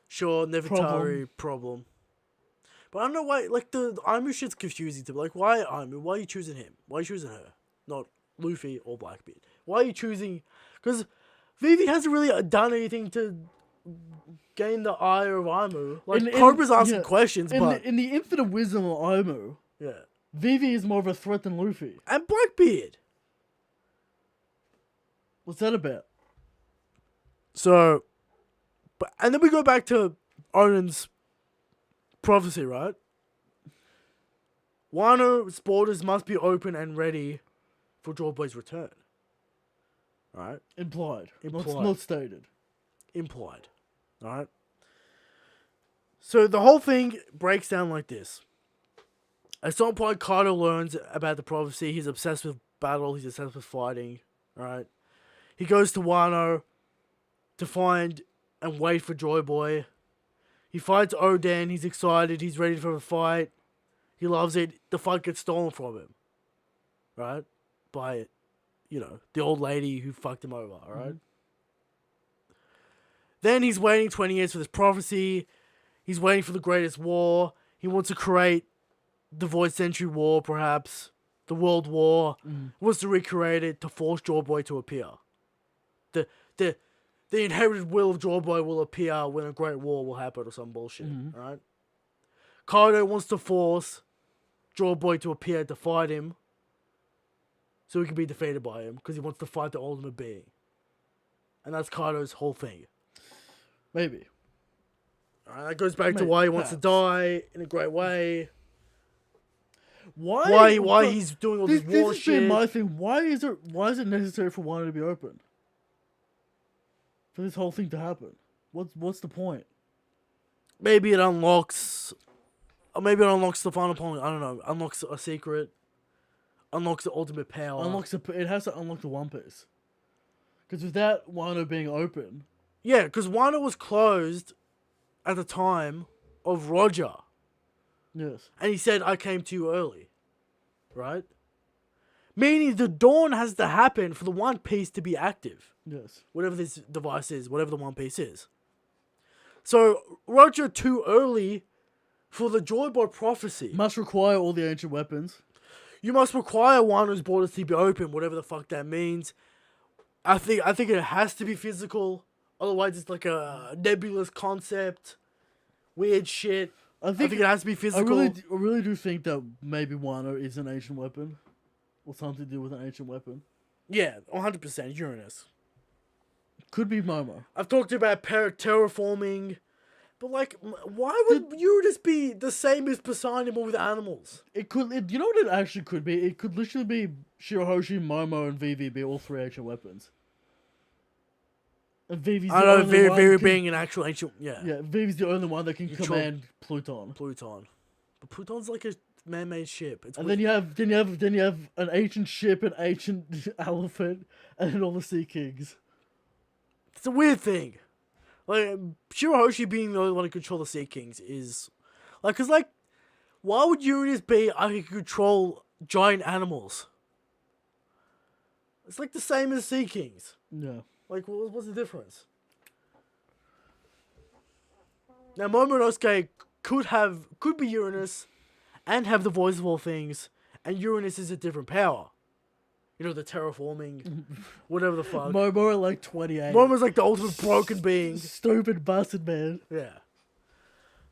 Sure, Nefertari problem. But I don't know why, like, the Aimu shit's confusing to me. Like, why Aimu? Why are you choosing him? Why are you choosing her? Not Luffy or Blackbeard. Why are you choosing... Because Vivi hasn't really done anything to gain the ire of Aimu. Like, Cobra's asking questions, but... In the infinite wisdom of Aimu, yeah. Vivi is more of a threat than Luffy. And Blackbeard. What's that about? So... And then we go back to Onen's prophecy, right? Wano's borders must be open and ready for Joy Boy's return. Right? Implied. Implied. Not stated. Implied. Alright? So the whole thing breaks down like this. At some point, Kaido learns about the prophecy. He's obsessed with battle. He's obsessed with fighting. Right? He goes to Wano to find and wait for Joy Boy. He fights Oden. He's excited. He's ready for a fight. He loves it. The fight gets stolen from him. Right? By, the old lady who fucked him over. Alright? Mm-hmm. Then he's waiting 20 years for this prophecy. He's waiting for the greatest war. He wants to create the Void Century War, perhaps. The World War. Mm. He wants to recreate it to force Joy Boy to appear. The inherited will of Joy Boy will appear when a great war will happen or some bullshit. Mm-hmm. Right? Kaido wants to force Joy Boy to appear to fight him so he can be defeated by him because he wants to fight the ultimate being. And that's Kaido's whole thing. Maybe. That goes back to why he wants to die in a great way. Why he's doing all this war shit. This has been my thing. Why is it necessary for Wano to be open? For this whole thing to happen? What's the point? Maybe it unlocks... Or maybe it unlocks the final point. I don't know. Unlocks a secret. Unlocks the ultimate power. It has to unlock the One Piece. Because without Wano being open... Yeah, because Wano was closed at the time of Roger. Yes. And he said, I came too early. Right? Meaning the dawn has to happen for the One Piece to be active. Yes. Whatever this device is, whatever the One Piece is. So, Roger too early For the Joy Boy prophecy, Must require all the ancient weapons. you must require Wano's borders to be open, whatever the fuck that means. I think it has to be physical. Otherwise, it's like a nebulous concept. Weird shit. I think it has to be physical. I really do think that maybe Wano is an ancient weapon. Or something to do with an ancient weapon. Yeah, 100% Uranus. Could be Momo. I've talked about terraforming. But, like, why would Uranus be the same as Poseidon but with animals? You know what it actually could be? It could literally be Shirahoshi, Momo, and VV all three ancient weapons. And Vivi's the only one. Vivi being an actual ancient. Yeah. Yeah, Vivi's the only one that can command Pluton. But Pluton's like a man-made ship. And then you have an ancient ship, an ancient elephant, and then all the Sea Kings. It's a weird thing. Like, Shirahoshi being the only one to control the Sea Kings is... Like, cause, like, why would Uranus be I can control giant animals? It's like the same as Sea Kings. Yeah. Like, what's the difference? Now, Momonosuke could be Uranus and have the voice of all things, and Uranus is a different power. You know, the terraforming, whatever the fuck. Momo at like 28. Momo's like the ultimate broken being. Stupid bastard man. Yeah.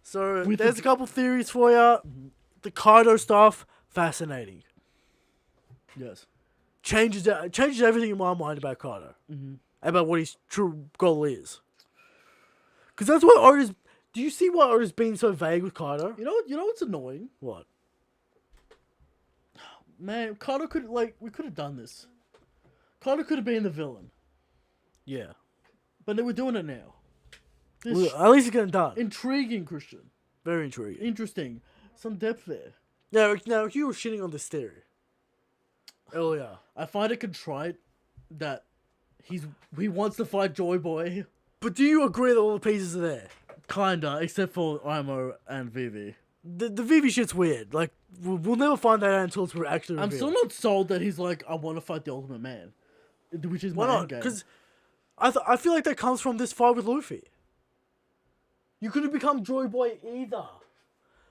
So, there's a couple theories for you. The Kaido stuff, fascinating. Yes. Changes everything in my mind about Kaido. About what his true goal is. Because that's what Oda's... Do you see why Oda's being so vague with Kaido? You know what's annoying? What? Man, Kaido could, we could have done this. Kaido could have been the villain. Yeah. But they were doing it now. Well, at least it's getting done. Intriguing, Christian. Very intriguing. Interesting. Some depth there. Now, you were shitting on this theory earlier. I find it contrite that he wants to fight Joy Boy. But do you agree that all the pieces are there? Kinda, except for Imo and Vivi. The Vivi shit's weird. Like, we'll never find that out until it's actually revealed. I'm still not sold that he's like, I want to fight the Ultimate Man. Which is my endgame. Because I feel like that comes from this fight with Luffy. You couldn't become Joy Boy either.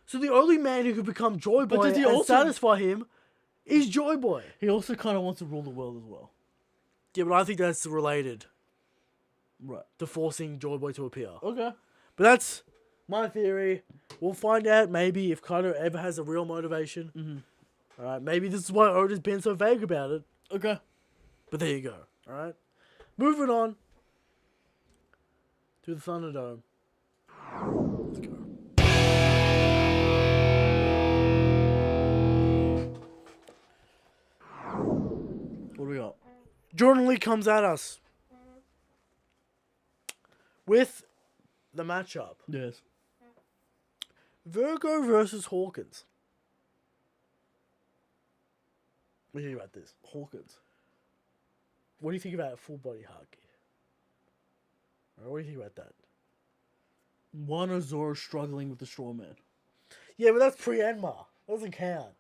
So the only man who could become Joy Boy and satisfy him is Joy Boy. He also kind of wants to rule the world as well. Yeah, but I think that's related. Right. To forcing Joy Boy to appear. Okay. But that's my theory. We'll find out maybe if Kaido ever has a real motivation. Alright, maybe this is why Oda's been so vague about it. Okay. But there you go. Alright. Moving on to the Thunderdome. Let's go. What do we got? Jordan Lee comes at us with the matchup. Yes. Virgo versus Hawkins. What do you think about this? Hawkins. What do you think about full body haki? What do you think about that? Wano Zoro struggling with the straw man. Yeah, but that's pre-Enma. Doesn't count.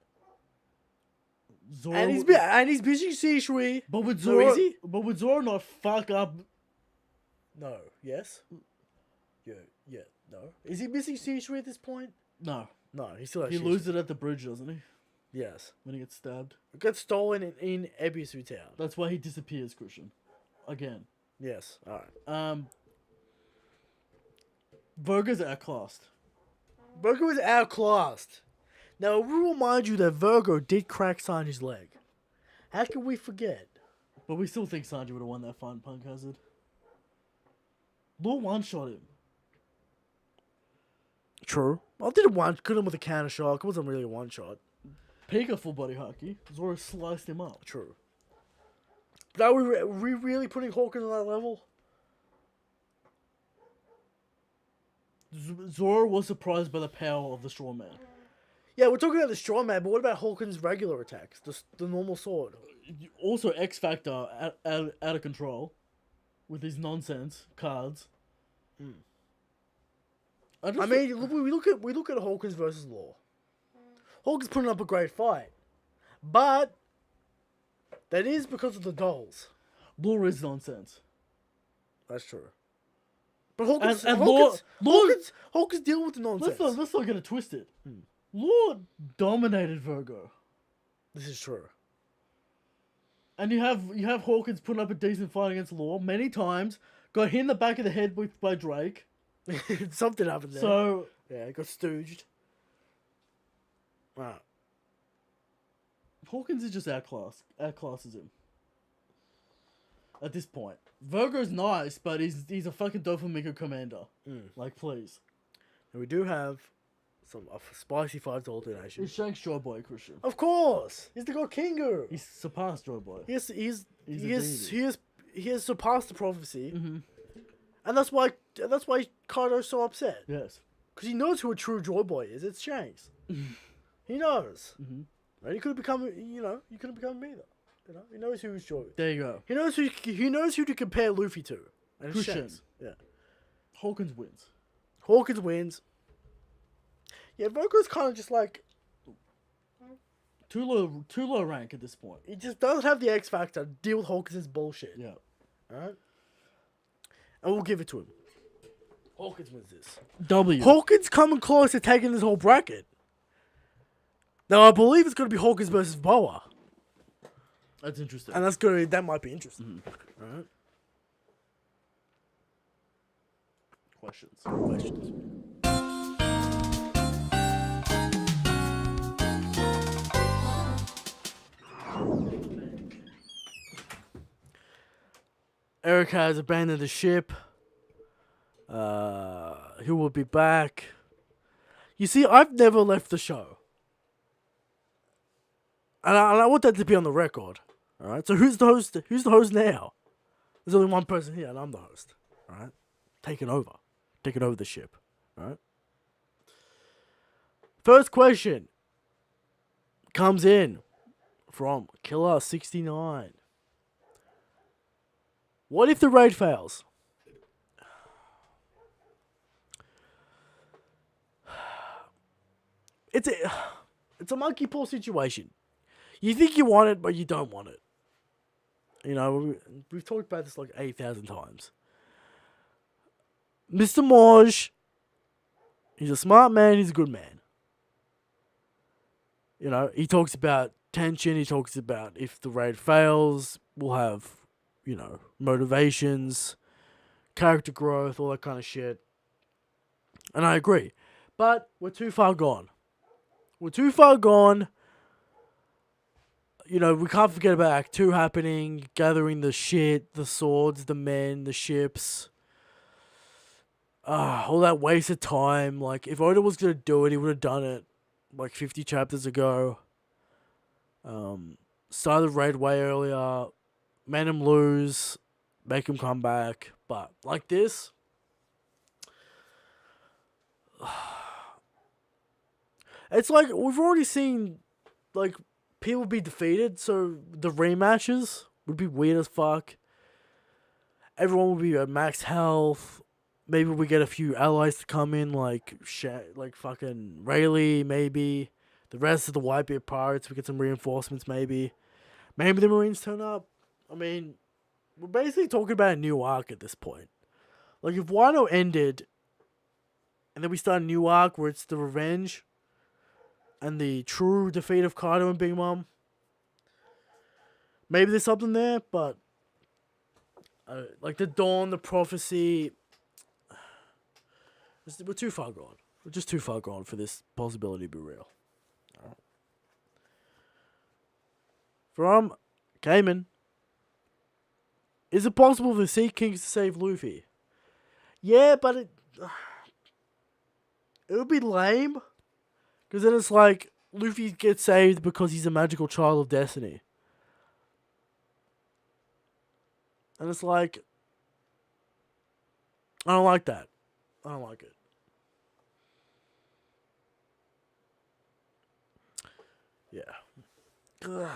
Zoro, and he's busy Shishui. But with Zoro, no, is he? But with Zoro not fuck up. No. Yes. Yeah. No. Is he missing Shishui at this point? No. No. He still has. He loses it at the bridge, doesn't he? Yes. When he gets stabbed. It gets stolen in Ebisu Town. That's why he disappears, Christian. Again. Yes. All right. Virgo's outclassed. Virgo is outclassed. Now, we will remind you that Virgo did crack Sanji's leg. How can we forget? But we still think Sanji would have won that fight in Punk Hazard. Law one-shot him. True. I did cut him with a counter shot. It wasn't really a one-shot. Pika full body haki. Zoro sliced him up. True. But are we really putting Hawkins on that level? Zoro was surprised by the power of the straw man. Yeah, we're talking about the straw man, but what about Hawkins' regular attacks? The normal sword. Also, X Factor out of control with his nonsense cards. I mean, we look at Hawkins versus Law. Hawkins putting up a great fight, but that is because of the dolls. Law is nonsense. That's true. But Hawkins, And Hawkins deal with the nonsense. let's not get it twisted. Law dominated Virgo. This is true. And you have Hawkins putting up a decent fight against Law many times. Got hit in the back of the head by Drake. Something happened there. So yeah, got stooged. Wow. Hawkins is just outclasses him. At this point, Virgo's nice, but he's a fucking Doflamingo commander. Like, please. And we do have some spicy fights alternation. Is Shanks Joy Boy Christian? Of course, he's the God Kingu. He's surpassed Joy Boy. He has surpassed the prophecy, and that's why Kaido's so upset. Yes, because he knows who a true Joy Boy is. It's Shanks. He knows. Right? He could have become, you could have become me though. He knows who's Joy. There you go. He knows who to compare Luffy to. And it's Christian. Shanks. Yeah. Hawkins wins. Hawkins Yeah, Virgo's kind of just like Too low rank at this point. he just doesn't have the X factor to deal with Hawkins' bullshit. Yeah. Alright? And we'll give it to him. Hawkins wins this. W. Hawkins coming close to taking this whole bracket. Now I believe it's gonna be Hawkins versus Boa. That's interesting. And that might be interesting. Alright. Questions. Eric has abandoned the ship. He will be back. You see, I've never left the show. And I want that to be on the record. Alright? So who's the host? Who's the host now? There's only one person here, and I'm the host. Alright? Taking over the ship. Alright? First question comes in from Killer69. What if the raid fails? It's a monkey paw situation. You think you want it, but you don't want it. We've talked about this like 8,000 times. Mr. Moj, he's a smart man, he's a good man. He talks about tension, he talks about if the raid fails, we'll have, motivations, character growth, all that kind of shit. And I agree. But we're too far gone. We can't forget about Act 2 happening, gathering the shit, the swords, the men, the ships. All that wasted time. Like, if Oda was going to do it, he would have done it like 50 chapters ago. Started the raid way earlier. Made him lose. Make him come back. But like this... It's like, we've already seen, like, people be defeated, so the rematches would be weird as fuck. Everyone would be at max health. Maybe we get a few allies to come in, like fucking Rayleigh, maybe. The rest of the Whitebeard pirates, we get some reinforcements, maybe. Maybe the Marines turn up. I mean, we're basically talking about a new arc at this point. Like, if Wano ended, and then we start a new arc where it's the revenge... and the true defeat of Kaido and Big Mom. Maybe there's something there, but... like the Dawn, the Prophecy... We're too far gone. We're just too far gone for this possibility to be real. Right. From Cayman. Is it possible for Sea Kings to save Luffy? Yeah, but it would be lame. Because then it's like, Luffy gets saved because he's a magical child of destiny. And it's like, I don't like that. I don't like it. Yeah. Because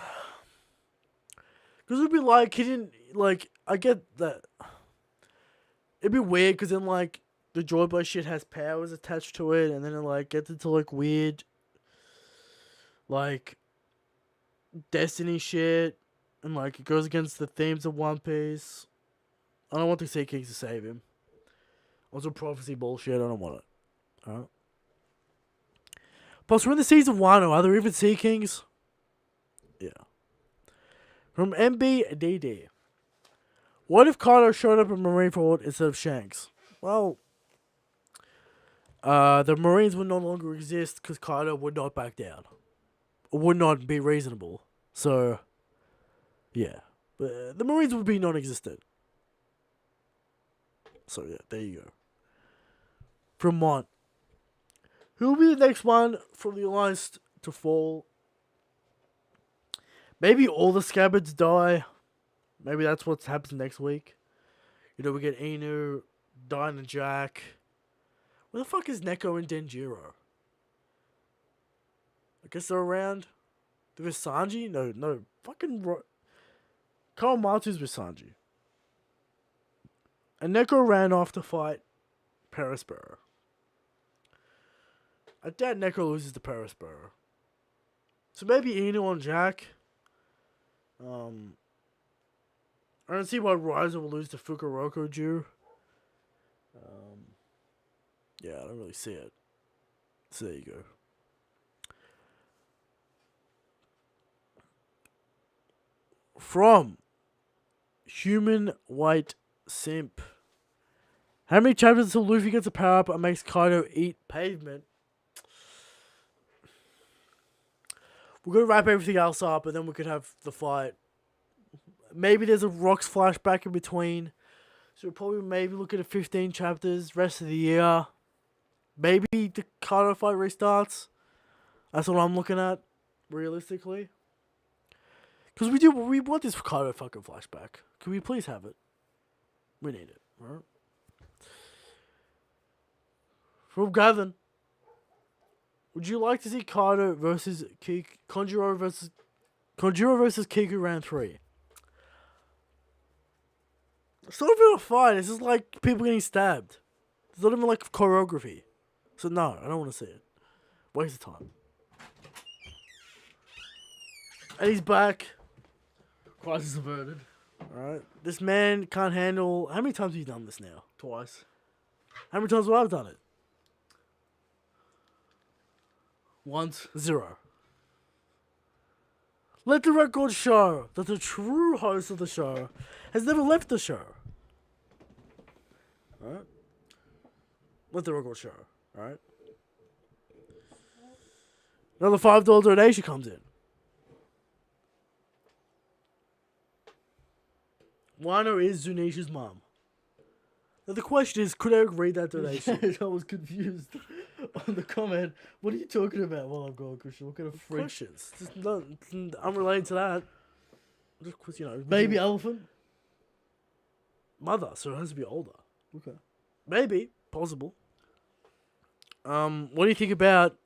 it'd be like, he didn't, like, I get that. It'd be weird because then, like, the Joy Boy shit has powers attached to it, and then it, like, gets into, like, weird, like, Destiny shit, and, like, it goes against the themes of One Piece. I don't want the Sea Kings to save him. On some prophecy bullshit. I don't want it. Alright. Plus, we're in the season of Wano. Are there even Sea Kings? Yeah. From MBDD. What if Kaido showed up in Marineford instead of Shanks? Well, the Marines would no longer exist because Kaido would not back down. Or would not be reasonable. So, yeah. The Marines would be non-existent. So, yeah, there you go. From Mont. Who will be the next one from the Alliance to fall? Maybe all the Scabbards die. Maybe that's what happens next week. You know, we get Inu, Dine and Jack. Where the fuck is Neko and Denjiro? I guess they're around. They're with Sanji? No. Fucking... Kawamatu's with Sanji. And Neko ran off to fight Perospero. I doubt Neko loses to Perospero. So maybe Inu on Jack. I don't see why Ryza will lose to Fukuroka Ju. Yeah, I don't really see it. So there you go. From Human White Simp. How many chapters until Luffy gets a power up and makes Kaido eat pavement? We're going to wrap everything else up and then we could have the fight. Maybe there's a Rocks flashback in between. So we'll probably maybe look at 15 chapters rest of the year. Maybe the Kaido fight restarts. That's what I'm looking at, realistically. Because we want this Kaido fucking flashback. Can we please have it? We need it, right? From Gavin. Would you like to see Kaido versus Kanjuro versus Kiku round 3? It's not even a fight. It's just like people getting stabbed. It's not even like choreography. So no, I don't want to see it. Waste of time. And he's back. Crisis averted. Alright. This man can't handle... How many times have you done this now? Twice. How many times have I done it? Once. 0. Let the record show that the true host of the show has never left the show. Alright? Let the record show. Alright? Another $5 donation comes in. Wano is Zunisha's mum. Now the question is, could Eric read that donation? I was confused on the comment. What are you talking about? Well, I'm going, Christian. What kind of freak? Questions. Just not unrelated to that. Just, you know. Baby elephant? Mother, so it has to be older. Okay. Maybe. Possible. What do you think about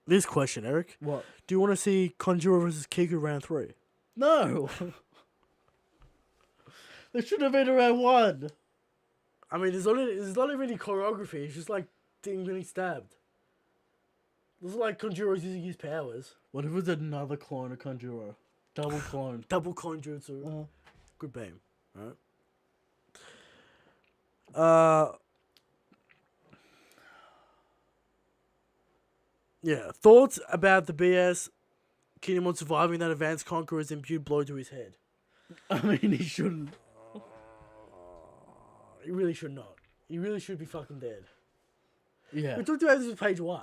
this question, Eric? What? Do you want to see Kanjuro versus Kiku round 3? No. They should have been around 1. I mean, there's not even any choreography. It's just like things getting stabbed. It's like Kanjuro's using his powers. What if it was another clone of Kanjuro? Double clone. Double clone jutsu. Good beam. Alright. Yeah. Thoughts about the BS Kinemon surviving that advanced conqueror's imbued blow to his head? I mean, he shouldn't. He really should not. He really should be fucking dead. Yeah. We talked about this with page 1.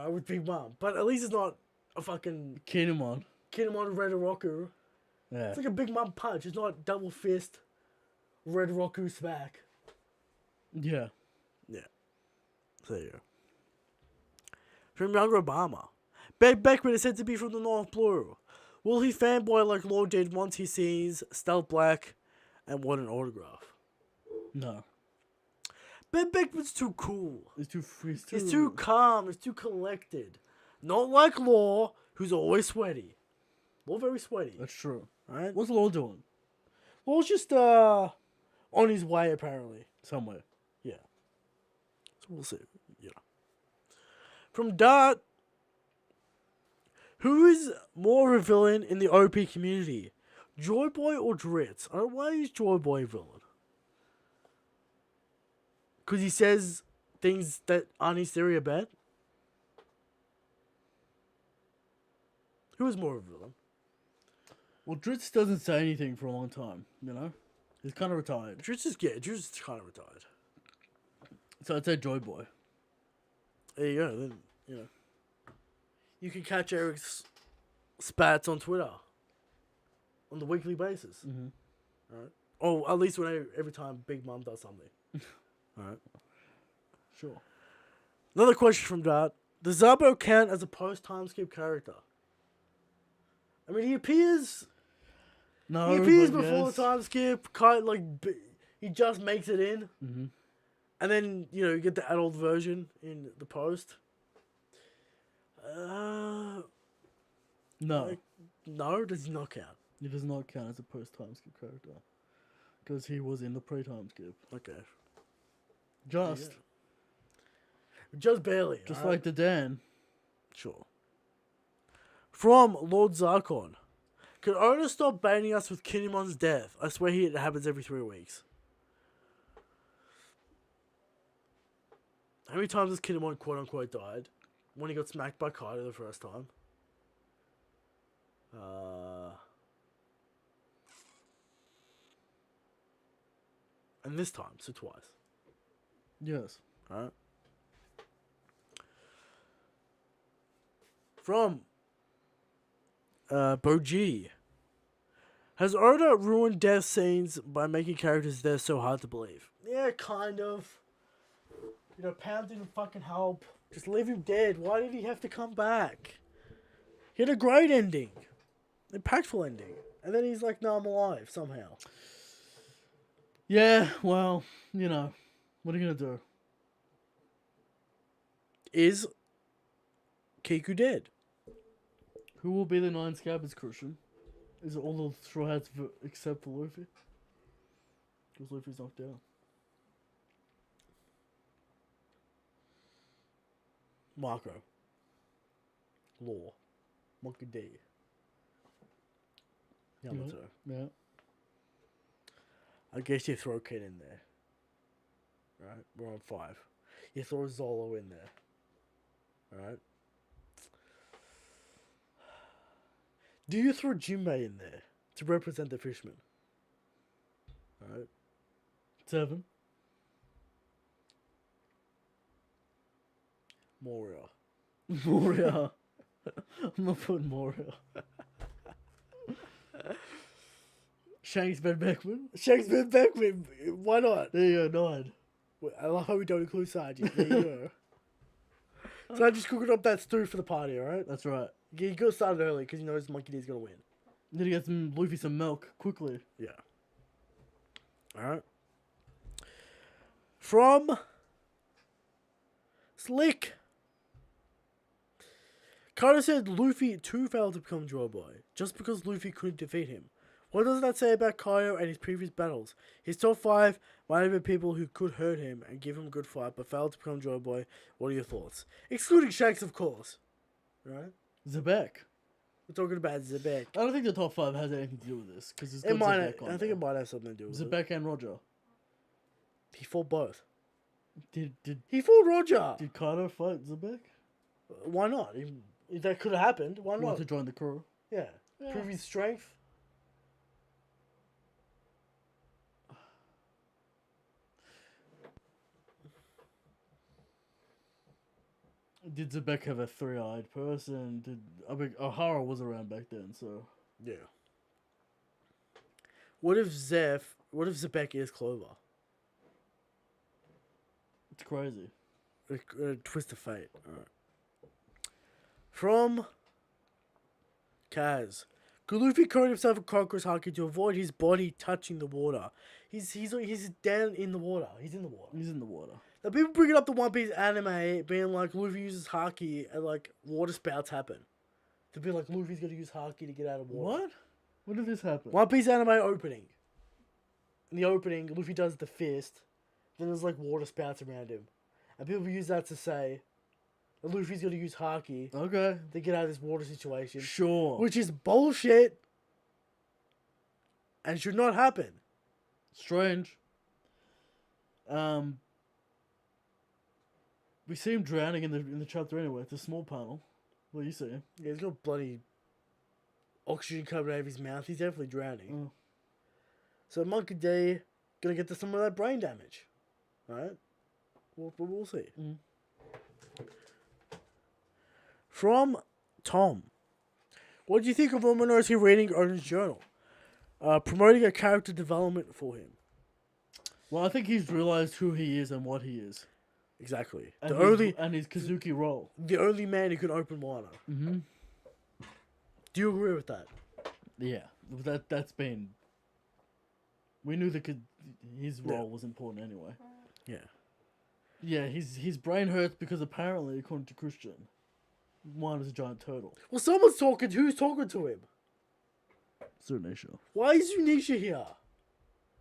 With Big Mom. But at least it's not a fucking... Kinemon. Red Roku. Yeah. It's like a Big Mom punch. It's not double fist Red Roku smack. Yeah. Yeah. There you go. From younger Obama. Ben Beckman is said to be from the North Blue. Will he fanboy like Lord did once he sees Stealth Black and want an autograph? No. Ben Beckman's too cool. He's too calm. He's too collected. Not like Law, who's always sweaty. Law very sweaty. That's true. Right? What's Law doing? Law's just on his way apparently. Somewhere. Yeah. So we'll see. Yeah. From Dart. Who is more of a villain in the OP community? Joy Boy or Dritz? I don't know why he's Joy Boy villain. Because he says things that aren't his theory about. Who is more of a villain? Well, Dritz doesn't say anything for a long time, you know? He's kind of retired. Dritz is kind of retired. So I'd say Joy Boy. There you go. Then, you know. You can catch Eric's spats on Twitter on the weekly basis. Mm-hmm. Alright. Or at least every time Big Mom does something. Alright. Sure. Another question from Dart. Does Zabo count as a post-time skip character? I mean, he appears... No, he appears but before yes. the time skip. Kind of like... He just makes it in. Mm-hmm. And then, you know, you get the adult version in the post. No. No, does he not count? He does not count as a post-time skip character. Because he was in the pre-time skip. Okay. Just. Yeah. Just barely. Just like the Dan. Sure. From Lord Zarkon. Could Oda stop baiting us with Kinemon's death? I swear it happens every 3 weeks. How many times has Kinemon quote-unquote died? When he got smacked by Kaido the first time. And this time, so twice. Yes. Alright. From Boji. Has Oda ruined death scenes by making characters' deaths so hard to believe? Yeah, kind of. You know, Pound didn't fucking help. Just leave him dead. Why did he have to come back? He had a great ending. Impactful ending. And then he's like, no, I'm alive, somehow. Yeah, well, you know. What are you going to do? Is Kiku dead? Who will be the 9 Scabbards, Christian? Is it all the Straw Hats except for Luffy? Because Luffy's knocked down. Marco. Law. Monkey D. Yamato. Yeah. I guess you throw Ken in there. Right? We're on 5. You throw Zolo in there. Alright? Do you throw Jinbei in there to represent the fisherman? Alright? 7. Moria. Moria. I'm not putting Moria. Shanks Ben Beckman. Shanks Ben Beckman. Why not? There you go, 9. I love how we don't include Sergeant. There you go. So I'm just cooking up that stew for the party, alright? That's right. You gotta start it early because he knows Monkey D's gonna win. Need to get Luffy some milk quickly. Yeah. Alright. From Slick. Kaido said Luffy too failed to become Joy Boy, just because Luffy couldn't defeat him. What does that say about Kaido and his previous battles? His top 5 might have been people who could hurt him and give him a good fight, but failed to become Joy Boy. What are your thoughts? Excluding Shanks, of course. Right? Zebek. We're talking about Zebek. I don't think the top 5 has anything to do with this. Because It might. I think it might have something to do with it. Zebek and Roger. He fought both. Did He fought Roger. Did Kaido fight Zebek? Why not? If that could have happened, why He wanted not? to join the crew. Yeah. Yeah. Prove his strength. Did Zebek have a 3-eyed person? O'Hara was around back then, so... Yeah. What if Zebek is Clover? It's crazy. A twist of fate. Alright. From Kaz. Could Luffy coat himself in Crocodile Haki to avoid his body touching the water? He's down in the water. He's in the water. He's in the water. Now people bringing up the One Piece anime, being like Luffy uses Haki and like water spouts happen. To be like Luffy's gonna use Haki to get out of water. What? When did this happen? One Piece anime opening. In the opening, Luffy does the fist. Then there's like water spouts around him. And people use that to say that Luffy's gonna use Haki Okay. to get out of this water situation. Sure. Which is bullshit. And should not happen. Strange. We see him drowning in the chapter anyway. It's a small panel. What do you see? Yeah, he's got bloody oxygen coming out of his mouth. He's definitely drowning. Oh. So Monkey D gonna get to some of that brain damage, right? We'll see. Mm. From Tom, what do you think of Momonosuke reading Oden's journal, promoting a character development for him? Well, I think he's realized who he is and what he is. Exactly. And his Kazuki role. The only man who can open Wano. Mm-hmm. Do you agree with that? Yeah, that's been. We knew that his role was important anyway. Yeah. Yeah, his brain hurts because apparently, according to Christian, Wano's a giant turtle. Well, someone's talking. Who's talking to him? Zunisha. Why is Zunisha here?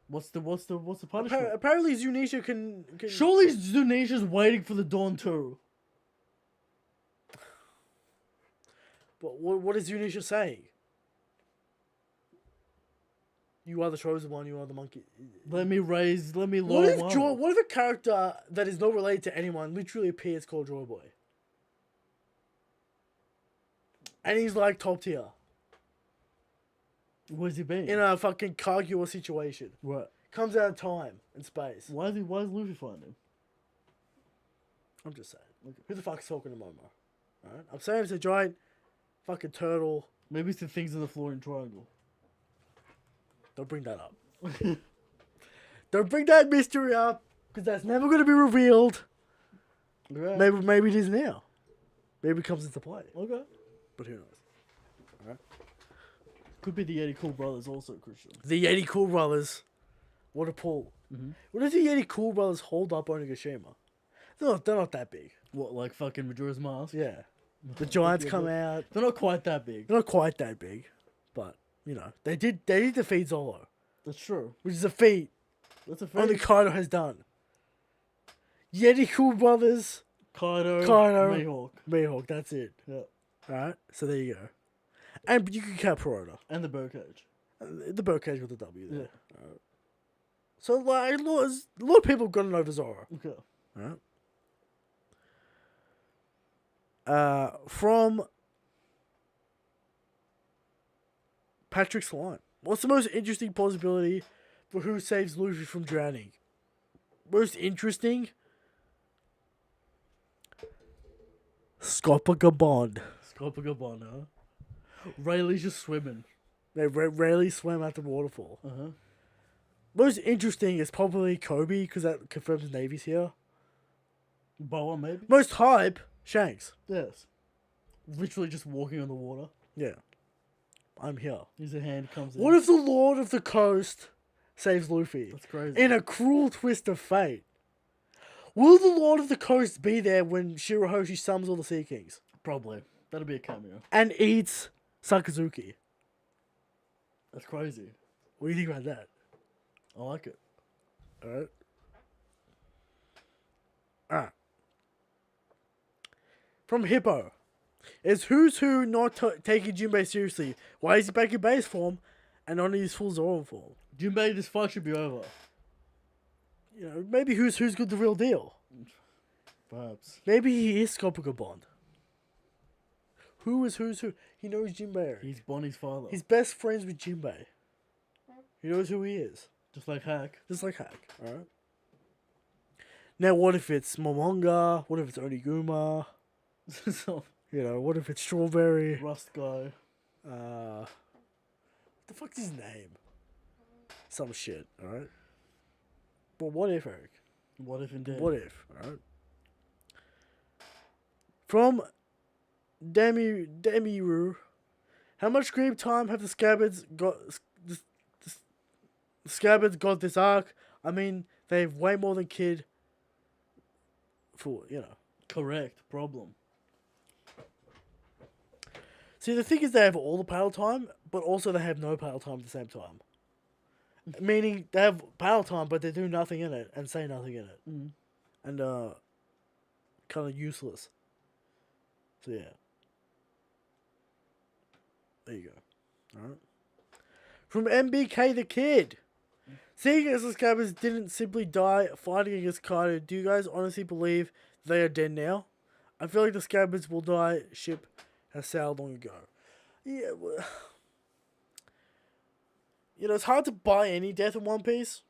What's the punishment? Apparently, Zunisha can. Surely Zunisha's waiting for the dawn too. But what is Zunisha saying? You are the chosen one. You are the monkey. Let me lower Wano. What if a character that is not related to anyone literally appears called Joy Boy? And he's like top tier. Where's he been? In a fucking Kaguya situation. What? Comes out of time and space. Why is Luffy finding him? I'm just saying. Okay. Who the fuck's talking to Momo? Alright? I'm saying it's a giant fucking turtle. Maybe it's the things in the floor in triangle. Don't bring that up. Don't bring that mystery up. Because that's never going to be revealed. Okay. Maybe it is now. Maybe it comes into play. Okay. But who knows? Alright? Could be the Yeti Cool Brothers also, Christian. The Yeti Cool Brothers. What a pull. Mm-hmm. What if the Yeti Cool Brothers hold up Onigashima? They're not that big. What, like fucking Majora's Mask? Yeah. The giants come out. They're not quite that big. They're not quite that big. But, you know, they did defeat Zolo. That's true. Which is a feat That's a only Kaido has done. Yeti Cool Brothers. Kaido. Mihawk, that's it. Yeah. Alright, so there you go. And you can count Perota. And the birdcage. The birdcage with the W there. Yeah. Alright. So, like, a lot of people got an over Zoro. Okay. Alright. From Patrick Slime. What's the most interesting possibility for who saves Luffy from drowning? Most interesting? Scopagabond. Scopagabon, huh? Rayleigh's just swimming. They rarely swam at the waterfall. Uh-huh. Most interesting is probably Kobe, because that confirms Navy's here. Boa, maybe? Most hype, Shanks. Yes. Literally just walking on the water. Yeah. I'm here. His hand comes in. What if the Lord of the Coast saves Luffy? That's crazy. In a cruel twist of fate. Will the Lord of the Coast be there when Shirahoshi summons all the Sea Kings? Probably. That'll be a cameo. And eats Sakazuki. That's crazy. What do you think about that? I like it. Alright. Alright. From Hippo. Is Who's Who not taking Jinbei seriously? Why is he back in base form and not in his full Zoro form? Jinbei, this fight should be over. You know, maybe Who's got the real deal. Perhaps. Maybe he is Scopagabond. Who is Who's Who? He knows Jinbei. He's Bonnie's father. He's best friends with Jinbei. He knows who he is. Just like Hack. Just like Hack, alright? Now, what if it's Momonga? What if it's Oniguma? So, You know, what if it's Strawberry? Rust guy. What the fuck's his name? Some shit, alright? But what if, Eric? What if indeed? What if, alright? From Demiru, how much screen time have the Scabbards got? The Scabbards got this arc. I mean, they have way more than Kid. For Correct. Problem. See, the thing is, they have all the paddle time, but also they have no paddle time at the same time. Meaning they have paddle time, but they do nothing in it and say nothing in it, and kind of useless. So yeah, there you go. All right. From MBK the Kid, Seeing as the Scabbards didn't simply die fighting against Kaido, do you guys honestly believe they are dead now? I feel like the Scabbards will die. Ship has sailed long ago. Yeah, well, it's hard to buy any death in One Piece.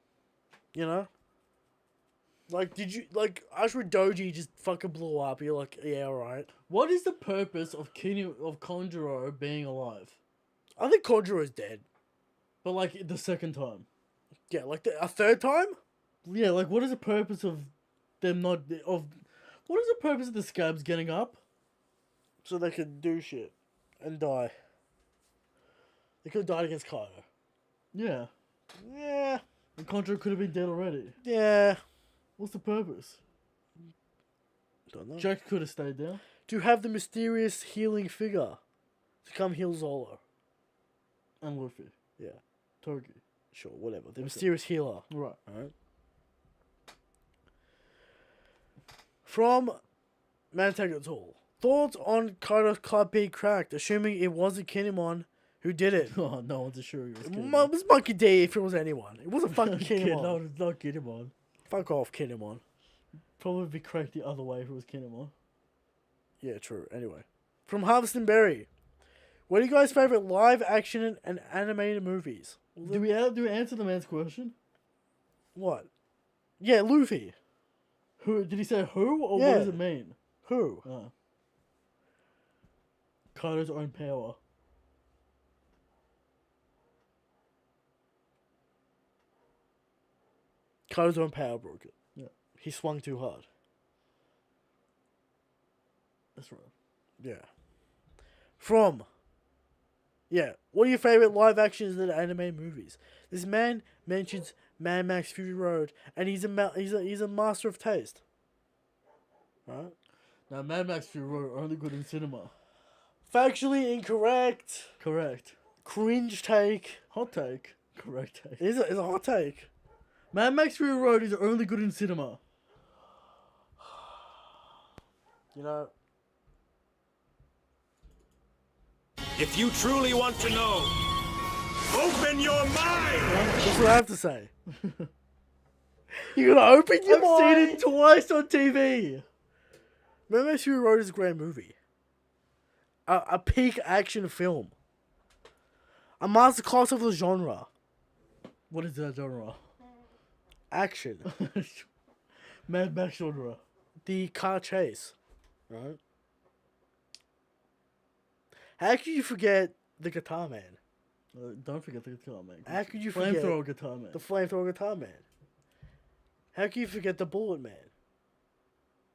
Like, Ashura Doji just fucking blew up. You're like, yeah, alright. What is the purpose of Kanjuro being alive? I think Kanjuro is dead. But like the second time. Yeah, like a third time? Yeah, like what is the purpose of them not of? What is the purpose of the Scabs getting up? So they could do shit and die. They could have died against Kaido. Yeah. Yeah. And Kanjuro could have been dead already. Yeah. What's the purpose? Don't know. Jack could have stayed down. To have the mysterious healing figure to come heal Zolo. And Luffy. Yeah. Togi. Sure, whatever. The mysterious healer. Right. Alright. From Manteca Tool. Thoughts on Kaido's club being cracked, assuming it wasn't Kinemon who did it. Oh, no one's assuring us. It was Monkey D if it was anyone. It wasn't fucking Kinemon. No, it's not Kinemon. Fuck off, Kinemon. Probably be cracked the other way if it was Kinemon. Yeah, true. Anyway. From Harvest and Berry. What are you guys' favourite live action and animated movies? Do we answer the man's question? What? Yeah, Luffy. Who did he say? Who or Yeah. what does it mean? Who? Kaido's own power. Kaido's own power broke it. Yeah. He swung too hard. That's right. Yeah. From. Yeah. What are your favourite live actions and animated movies? This man mentions Mad Max Fury Road, and he's a master of taste. Right? Now, Mad Max Fury Road are only good in cinema. Factually incorrect. Correct. Cringe take. Hot take. Correct take. It's a hot take. Mad Max Fury Road is only good in cinema. You know. If you truly want to know, open your mind! That's what I have to say. You gotta open your mind. I've seen it twice on TV. Mad Max Fury Road is a great movie. A peak action film. A masterclass of the genre. What is that genre? Action. Mad Max genre. The car chase. Right? How could you forget the Guitar Man? Don't forget the Guitar Man. How could you forget Flamethrower Guitar Man? the Flamethrower Guitar Man? How can you forget the Bullet Man?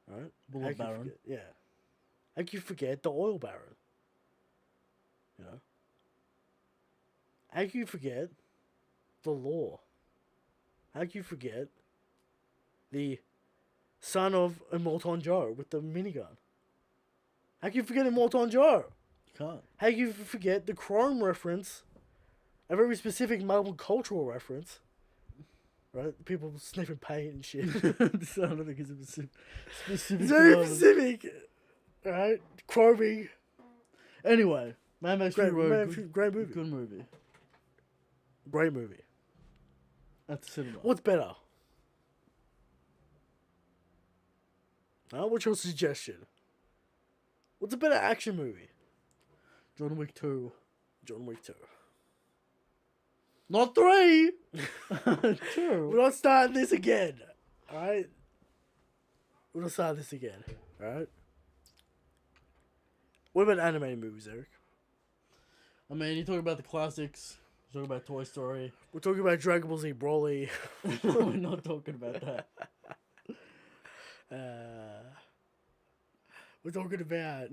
Right? Bullet How can you Baron. forget- yeah. How can you forget the Oil Baron? You know? How can you forget the Law? How can you forget the son of Immortan Joe with the minigun? How can you forget Immortan Joe? You can't. How can you forget the Chrome reference? A very specific Marvel cultural reference. Right? People sniffing paint and shit. I don't think it's a specific. It's very specific. Right? Chroming. Anyway, Mad Max Fury Road. Great movie. Good movie. Great movie. At the cinema. What's better? What's your suggestion? What's a better action movie? John Wick 2. John Wick 2. Not 3! 2. We're not starting this again. Alright? We're not starting this again. Alright? What about animated movies, Eric? I mean, you talk about the classics. You talk about Toy Story. We're talking about Dragon Ball Z Broly. We're not talking about that. We're talking about...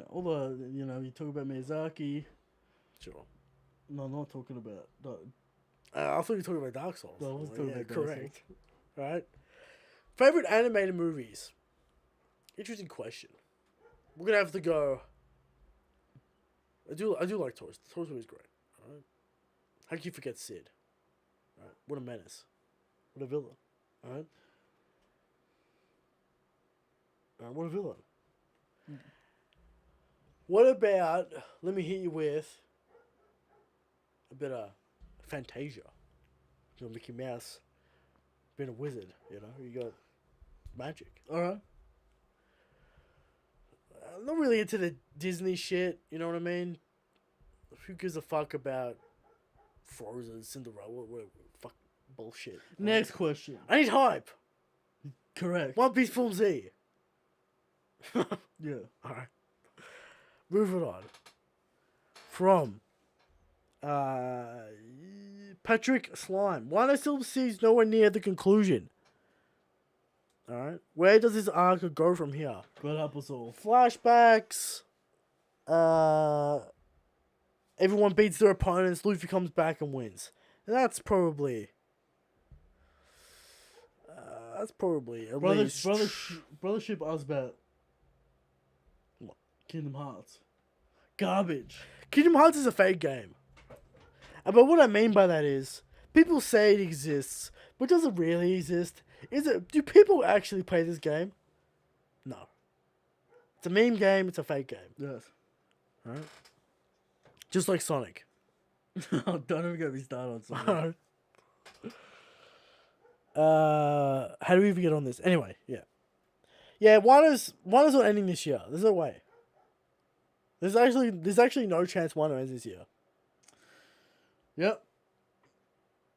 All the, you talk about Miyazaki. Sure. No, I'm not talking about... I thought you were talking about Dark Souls. No, I was talking about Dark correct. Right? Favorite animated movies? Interesting question. We're gonna have to go... I do like Toy Story. Toy Story is great. Right? How can you forget Sid? Right? What a menace. What a villain. Alright? What a villain. What about... Let me hit you with... a bit of Fantasia. You got Mickey Mouse being a wizard, you know? You got magic. Alright. I'm not really into the Disney shit, you know what I mean? Who gives a fuck about Frozen, Cinderella, whatever, fuck bullshit. Next question. I need hype. Correct. One Piece Film Z. Yeah. Alright. Moving on. From Patrick Slime. Wano still sees nowhere near the conclusion. Alright. Where does this arc go from here? God help us all. Flashbacks. Everyone beats their opponents. Luffy comes back and wins. And that's probably at least. Brothership us about What? Kingdom Hearts. Garbage. Kingdom Hearts is a fake game. But what I mean by that is, people say it exists, but does it really exist? Do people actually play this game? No. It's a meme game, it's a fake game. Yes. Right? Just like Sonic. Don't even get me started on something. How do we even get on this? Anyway, yeah. Yeah, Wano's not ending this year. There's no way. There's actually no chance Wano ends this year. Yep.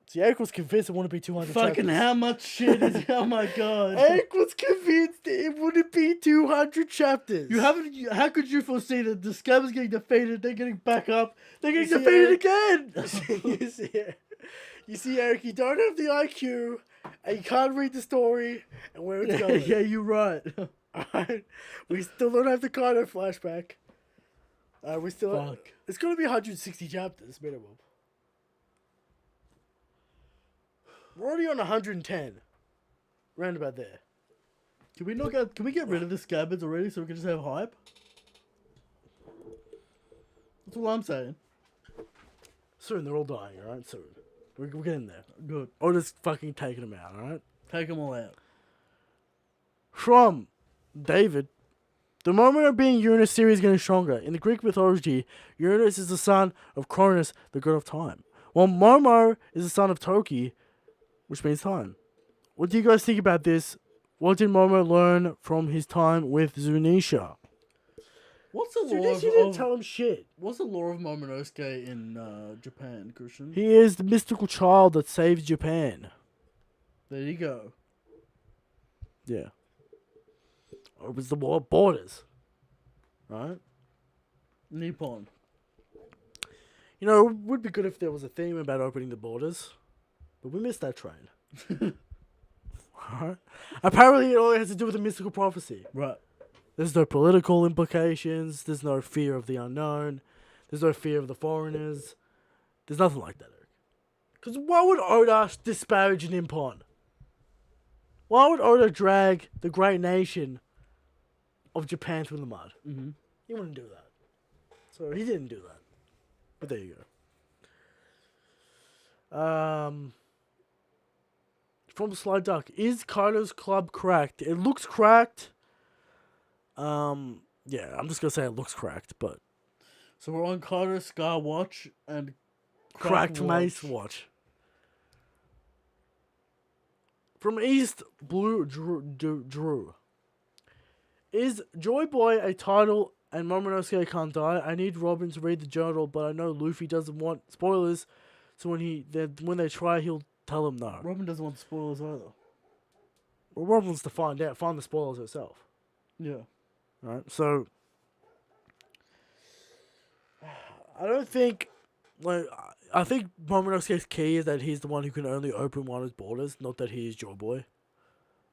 See, Eric was convinced it wouldn't be 200 Fucking chapters. how much shit is... Oh my god. Eric was convinced it wouldn't be 200 chapters. How could you foresee that the Scabbards getting defeated, they're getting back up, they're getting defeated again? You see, Eric, you don't have the IQ, and you can't read the story, and where it's going. Yeah, you're right. Alright? We still don't have the Kaido flashback. Fuck. It's going to be 160 chapters, minimum. We're already on 110. Round about there. Can we get rid of the Scabbards already so we can just have hype? That's all I'm saying. Soon, they're all dying, alright? Soon. We're getting there. Good. Or just fucking taking them out, alright? Take them all out. From David. The moment of being Uranus series getting stronger. In the Greek mythology, Uranus is the son of Cronus, the god of time. While Momo is the son of Toki, which means time. What do you guys think about this? What did Momo learn from his time with Zunisha? What's the law Zunisha didn't tell him shit. What's the law of Momonosuke in Japan, Christian? He is the mystical child that saves Japan. There you go. Yeah. Or it was the war of borders. Right? Nippon. You know, it would be good if there was a theme about opening the borders. But we missed that train. Alright. Apparently it all has to do with a mystical prophecy. Right. There's no political implications. There's no fear of the unknown. There's no fear of the foreigners. There's nothing like that, Eric. Because why would Oda disparage Nippon? Why would Oda drag the great nation of Japan through the mud? Mm-hmm. He wouldn't do that. So he didn't do that. But there you go. From Sly Duck, is Kaido's club cracked? It looks cracked. Yeah, I'm just gonna say it looks cracked, but So we're on Kaido, Scar Watch, and cracked Mace Watch. From East Blue Drew. Is Joy Boy a title and Momonosuke can't die? I need Robin to read the journal, but I know Luffy doesn't want spoilers, so when they try, he'll tell him no. Robin doesn't want spoilers either. Well, Robin wants to find the spoilers herself. Yeah. Right, so I don't think, I think Momonosuke's key is that he's the one who can only open Wano's borders, not that he is Joy Boy. I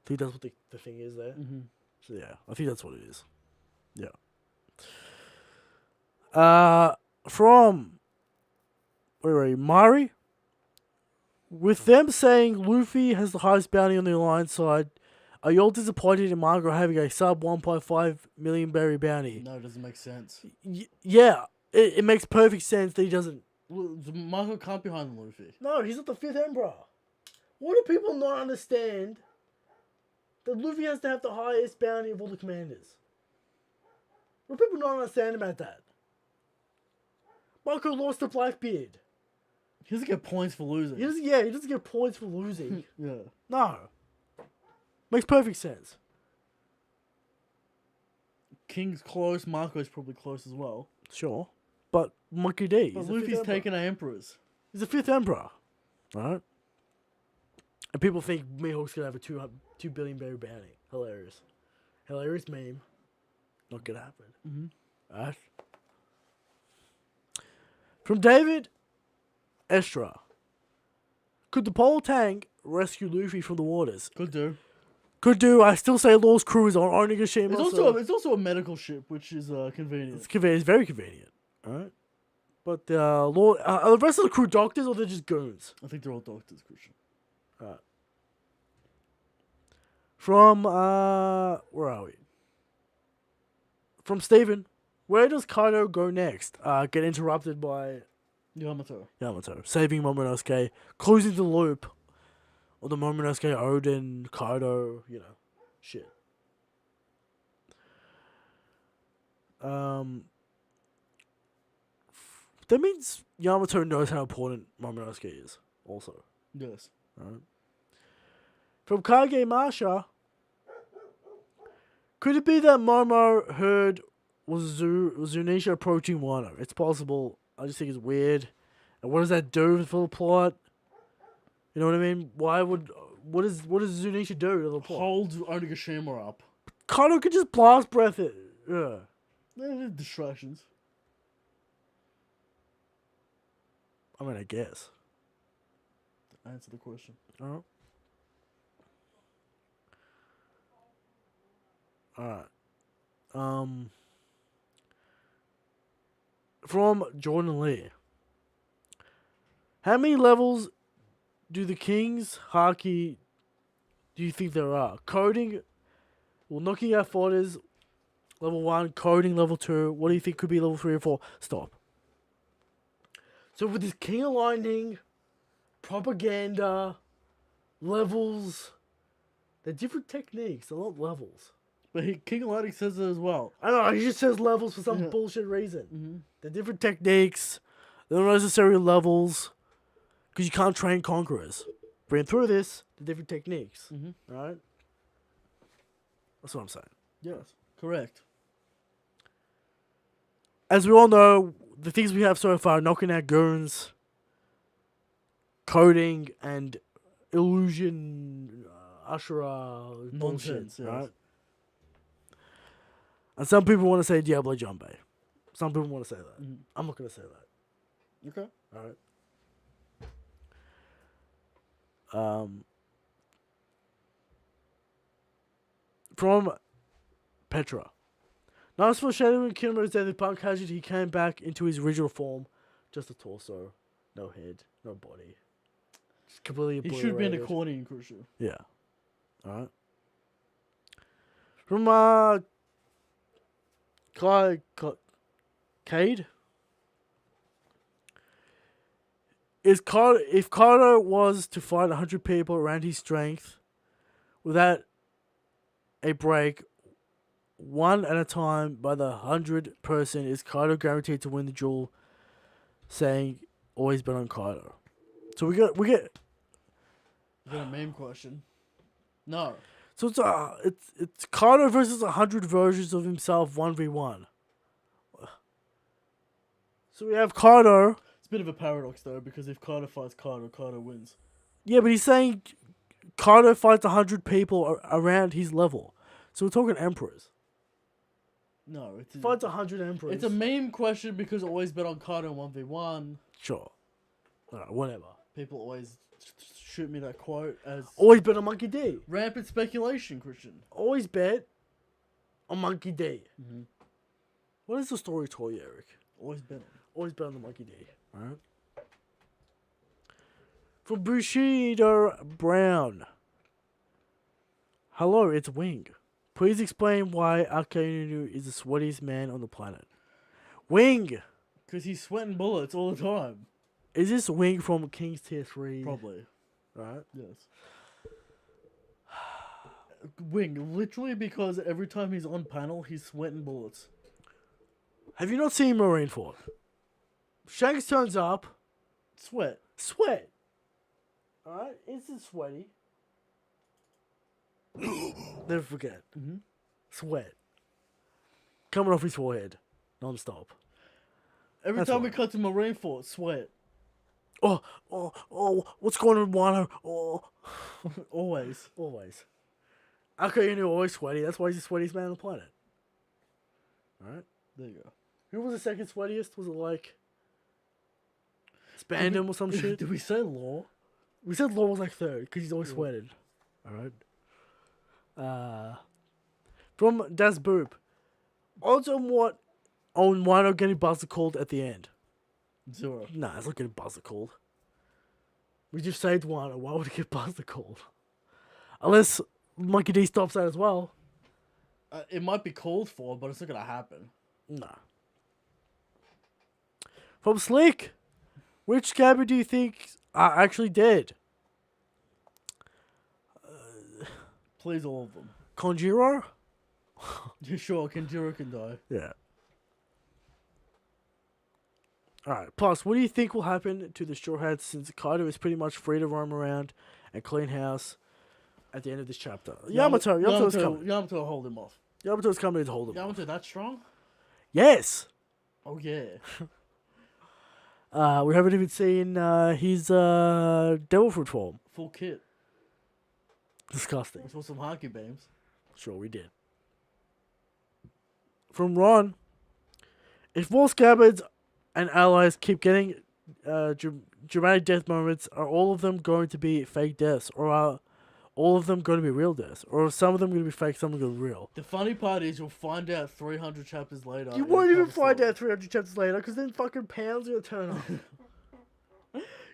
think that's what the thing is there. Mm-hmm. So yeah, I think that's what it is. Yeah. From where are you, Mari? With them saying Luffy has the highest bounty on the Alliance side, are you all disappointed in Margaret having a sub 1.5 million berry bounty? No, it doesn't make sense. Yeah, it makes perfect sense that he doesn't. Marco can't be behind Luffy. No, he's not the 5th Emperor. What do people not understand? That Luffy has to have the highest bounty of all the commanders. What do people not understand about that? Marco lost to Blackbeard. He doesn't get points for losing. He doesn't get points for losing. Yeah. No. Makes perfect sense. King's close. Marco's probably close as well. Sure. But Monkey D. But He's the Luffy's fifth emperor. taken our emperors. He's the 5th emperor. Right? And people think Mihawk's gonna have a 2 billion berry bounty. Hilarious. Hilarious meme. Not gonna happen. Mm-hmm. Right? From David Estra. Could the pole tank rescue Luffy from the waters? Could do. Could do. I still say Law's crew is on Onigashima. It's also a medical ship, which is convenient. It's convenient. It's very convenient. Alright? But the rest of the crew doctors or they're just goons? I think they're all doctors, Christian. Alright. From, where are we? From Steven. Where does Kaido go next? Get interrupted by Yamato. saving Momonosuke, closing the loop of the Momonosuke, Odin, Kaido, shit. That means Yamato knows how important Momonosuke is, also. Yes. Right. From Kage Masha, could it be that Momo heard was Zunisha approaching Wano? It's possible. I just think it's weird. And what does that do for the plot? You know what I mean? What does Zunisha do to the plot? Hold Onigashima up. Kaido could just blast breath it. Yeah. They're distractions. I mean, I guess. Answer the question. Alright. From Jordan Lee. How many levels do the King's Haki do you think there are? Coding, knocking out fighters, level 1, coding level 2. What do you think could be level 3 or 4? Stop. So with this King aligning, propaganda, levels, they're different techniques, they're not levels. But King Atlantic says it as well. I know, he just says levels for some bullshit reason. Mm-hmm. They're different techniques, they're not necessarily levels, because you can't train conquerors. Bring through this, the different techniques. Mm-hmm. Right? That's what I'm saying. Yes, correct. As we all know, the things we have so far, knocking out goons, coding, and illusion, Ashura, bullshit, Nonsense, yes. right? And some people want to say Diablo Jumbe. Some people want to say that. Mm-hmm. I'm not going to say that. Okay. Alright. From Petra. Nice foreshadowing Kinemon's death. The punk casualty, he came back into his original form. Just a torso. No head. No body. Just completely He should be an obliterated. accordion, Christian. Yeah. Alright. From Cade. If Kaido was to fight 100 people around his strength without a break, one at a time by the 100th person, is Kaido guaranteed to win the duel? Saying always bet on Kaido. So we get You got a meme question? No. so it's Kaido versus 100 versions of himself 1v1. So we have Kaido. It's a bit of a paradox though, because if Kaido fights Kaido, Kaido wins. Yeah, but he's saying Kaido fights 100 people around his level. So we're talking emperors. No, it's Fights 100 emperors. It's a meme question because always bet on Kaido 1v1. Sure. Alright, whatever. People always shoot me that quote as Always bet on Monkey D. rampant speculation, Christian. Always bet on Monkey D. Mm-hmm. What does the story tell you, Eric? Always bet on. Always bet on the Monkey D. Alright. From Bushido Brown. Hello, it's Wing. Please explain why Akainu is the sweatiest man on the planet. Wing! Because he's sweating bullets all the time. Is this Wing from King's Tier 3? Probably. Right? Yes. Wing, literally because every time he's on panel, he's sweating bullets. Have you not seen Marineford? Shanks turns up, Sweat. Sweat. Alright? Instant sweaty. Never forget. Mm-hmm. Sweat. Coming off his forehead. Non-stop. Every That's time we right. cut to Marineford, sweat. Oh, what's going on, Wano? Oh. Always. Always. Akainu always sweaty. That's why he's the sweatiest man on the planet. Alright? There you go. Who was the second sweatiest? Was it like Spandam or some shit? Did we say Law? We said Law was like third because he's always sweated. Alright? From Das Boop. Odds on what on Wano getting Buzzer called at the end? 0. Nah, it's not getting Buzzer called. We just saved Wano. Why would it get Buzzer called? Unless Monkey D stops that as well. It might be called for, but it's not gonna happen. Nah. From Slick. Which Scabbard do you think are actually dead? Please, all of them. Kanjuro? Yeah, sure, Kanjuro can die. Yeah. Alright, plus, what do you think will happen to the Straw Hats since Kaido is pretty much free to roam around and clean house at the end of this chapter? Yamato's coming. Yamato will hold him off. Yamato's coming to hold him. Yamato that strong? Yes! Oh, yeah. We haven't even seen his Devil Fruit form. Full kit. Disgusting. I saw some hockey beams. Sure, we did. From Ron, if more Scabbards and allies keep getting dramatic death moments, are all of them going to be fake deaths? Or are all of them going to be real deaths? Or are some of them going to be fake, some of them going to be real? The funny part is you'll find out 300 chapters later. You won't even find out 300 chapters later, because then fucking Pound's going to turn up.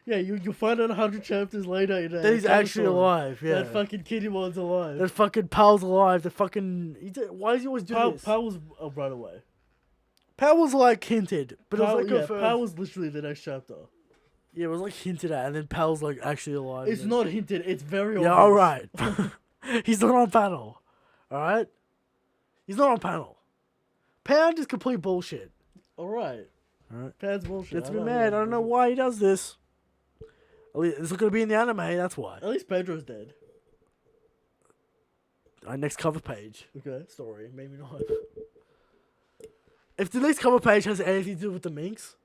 Yeah, you'll find out 100 chapters later. That he's actually alive, yeah. That fucking Kinemon's alive. That fucking Pal's alive. That fucking... Why does he always do this? Pal was a runaway. Pal was like hinted, but Pal, it was like Pal was literally the next chapter. Yeah, it was like hinted at, and then Pal's like actually alive. It's not hinted, it's very obvious. Yeah, alright. He's not on panel. Alright? He's not on panel. Pound is complete bullshit. Alright. Alright. Pound's bullshit. Gets me mad. I don't know why he does this. At least it's not going to be in the anime, that's why. At least Pedro's dead. Next cover page. Okay. Story. Maybe not. If the next cover page has anything to do with the minks,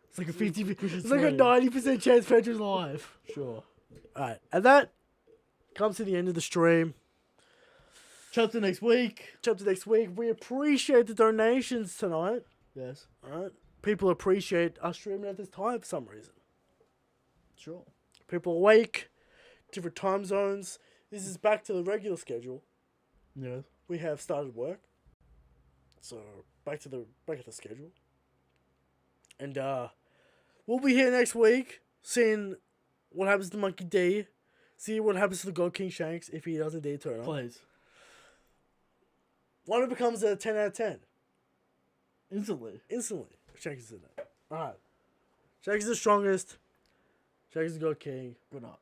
it's like a 50. It's like a 90% chance Pedro's alive. Sure. Alright, and that comes to the end of the stream. Chapter next week. We appreciate the donations tonight. Yes. Alright. People appreciate us streaming at this time for some reason. Sure. People awake, different time zones. This is back to the regular schedule. Yes. We have started work. So back to the schedule. And we'll be here next week, seeing what happens to Monkey D. See what happens to the God King Shanks if he does indeed turn up. Please. Wano becomes a 10 out of 10. Instantly. Shanks is in it. Alright. Shanks is the strongest. Shanks is the God King. Good night.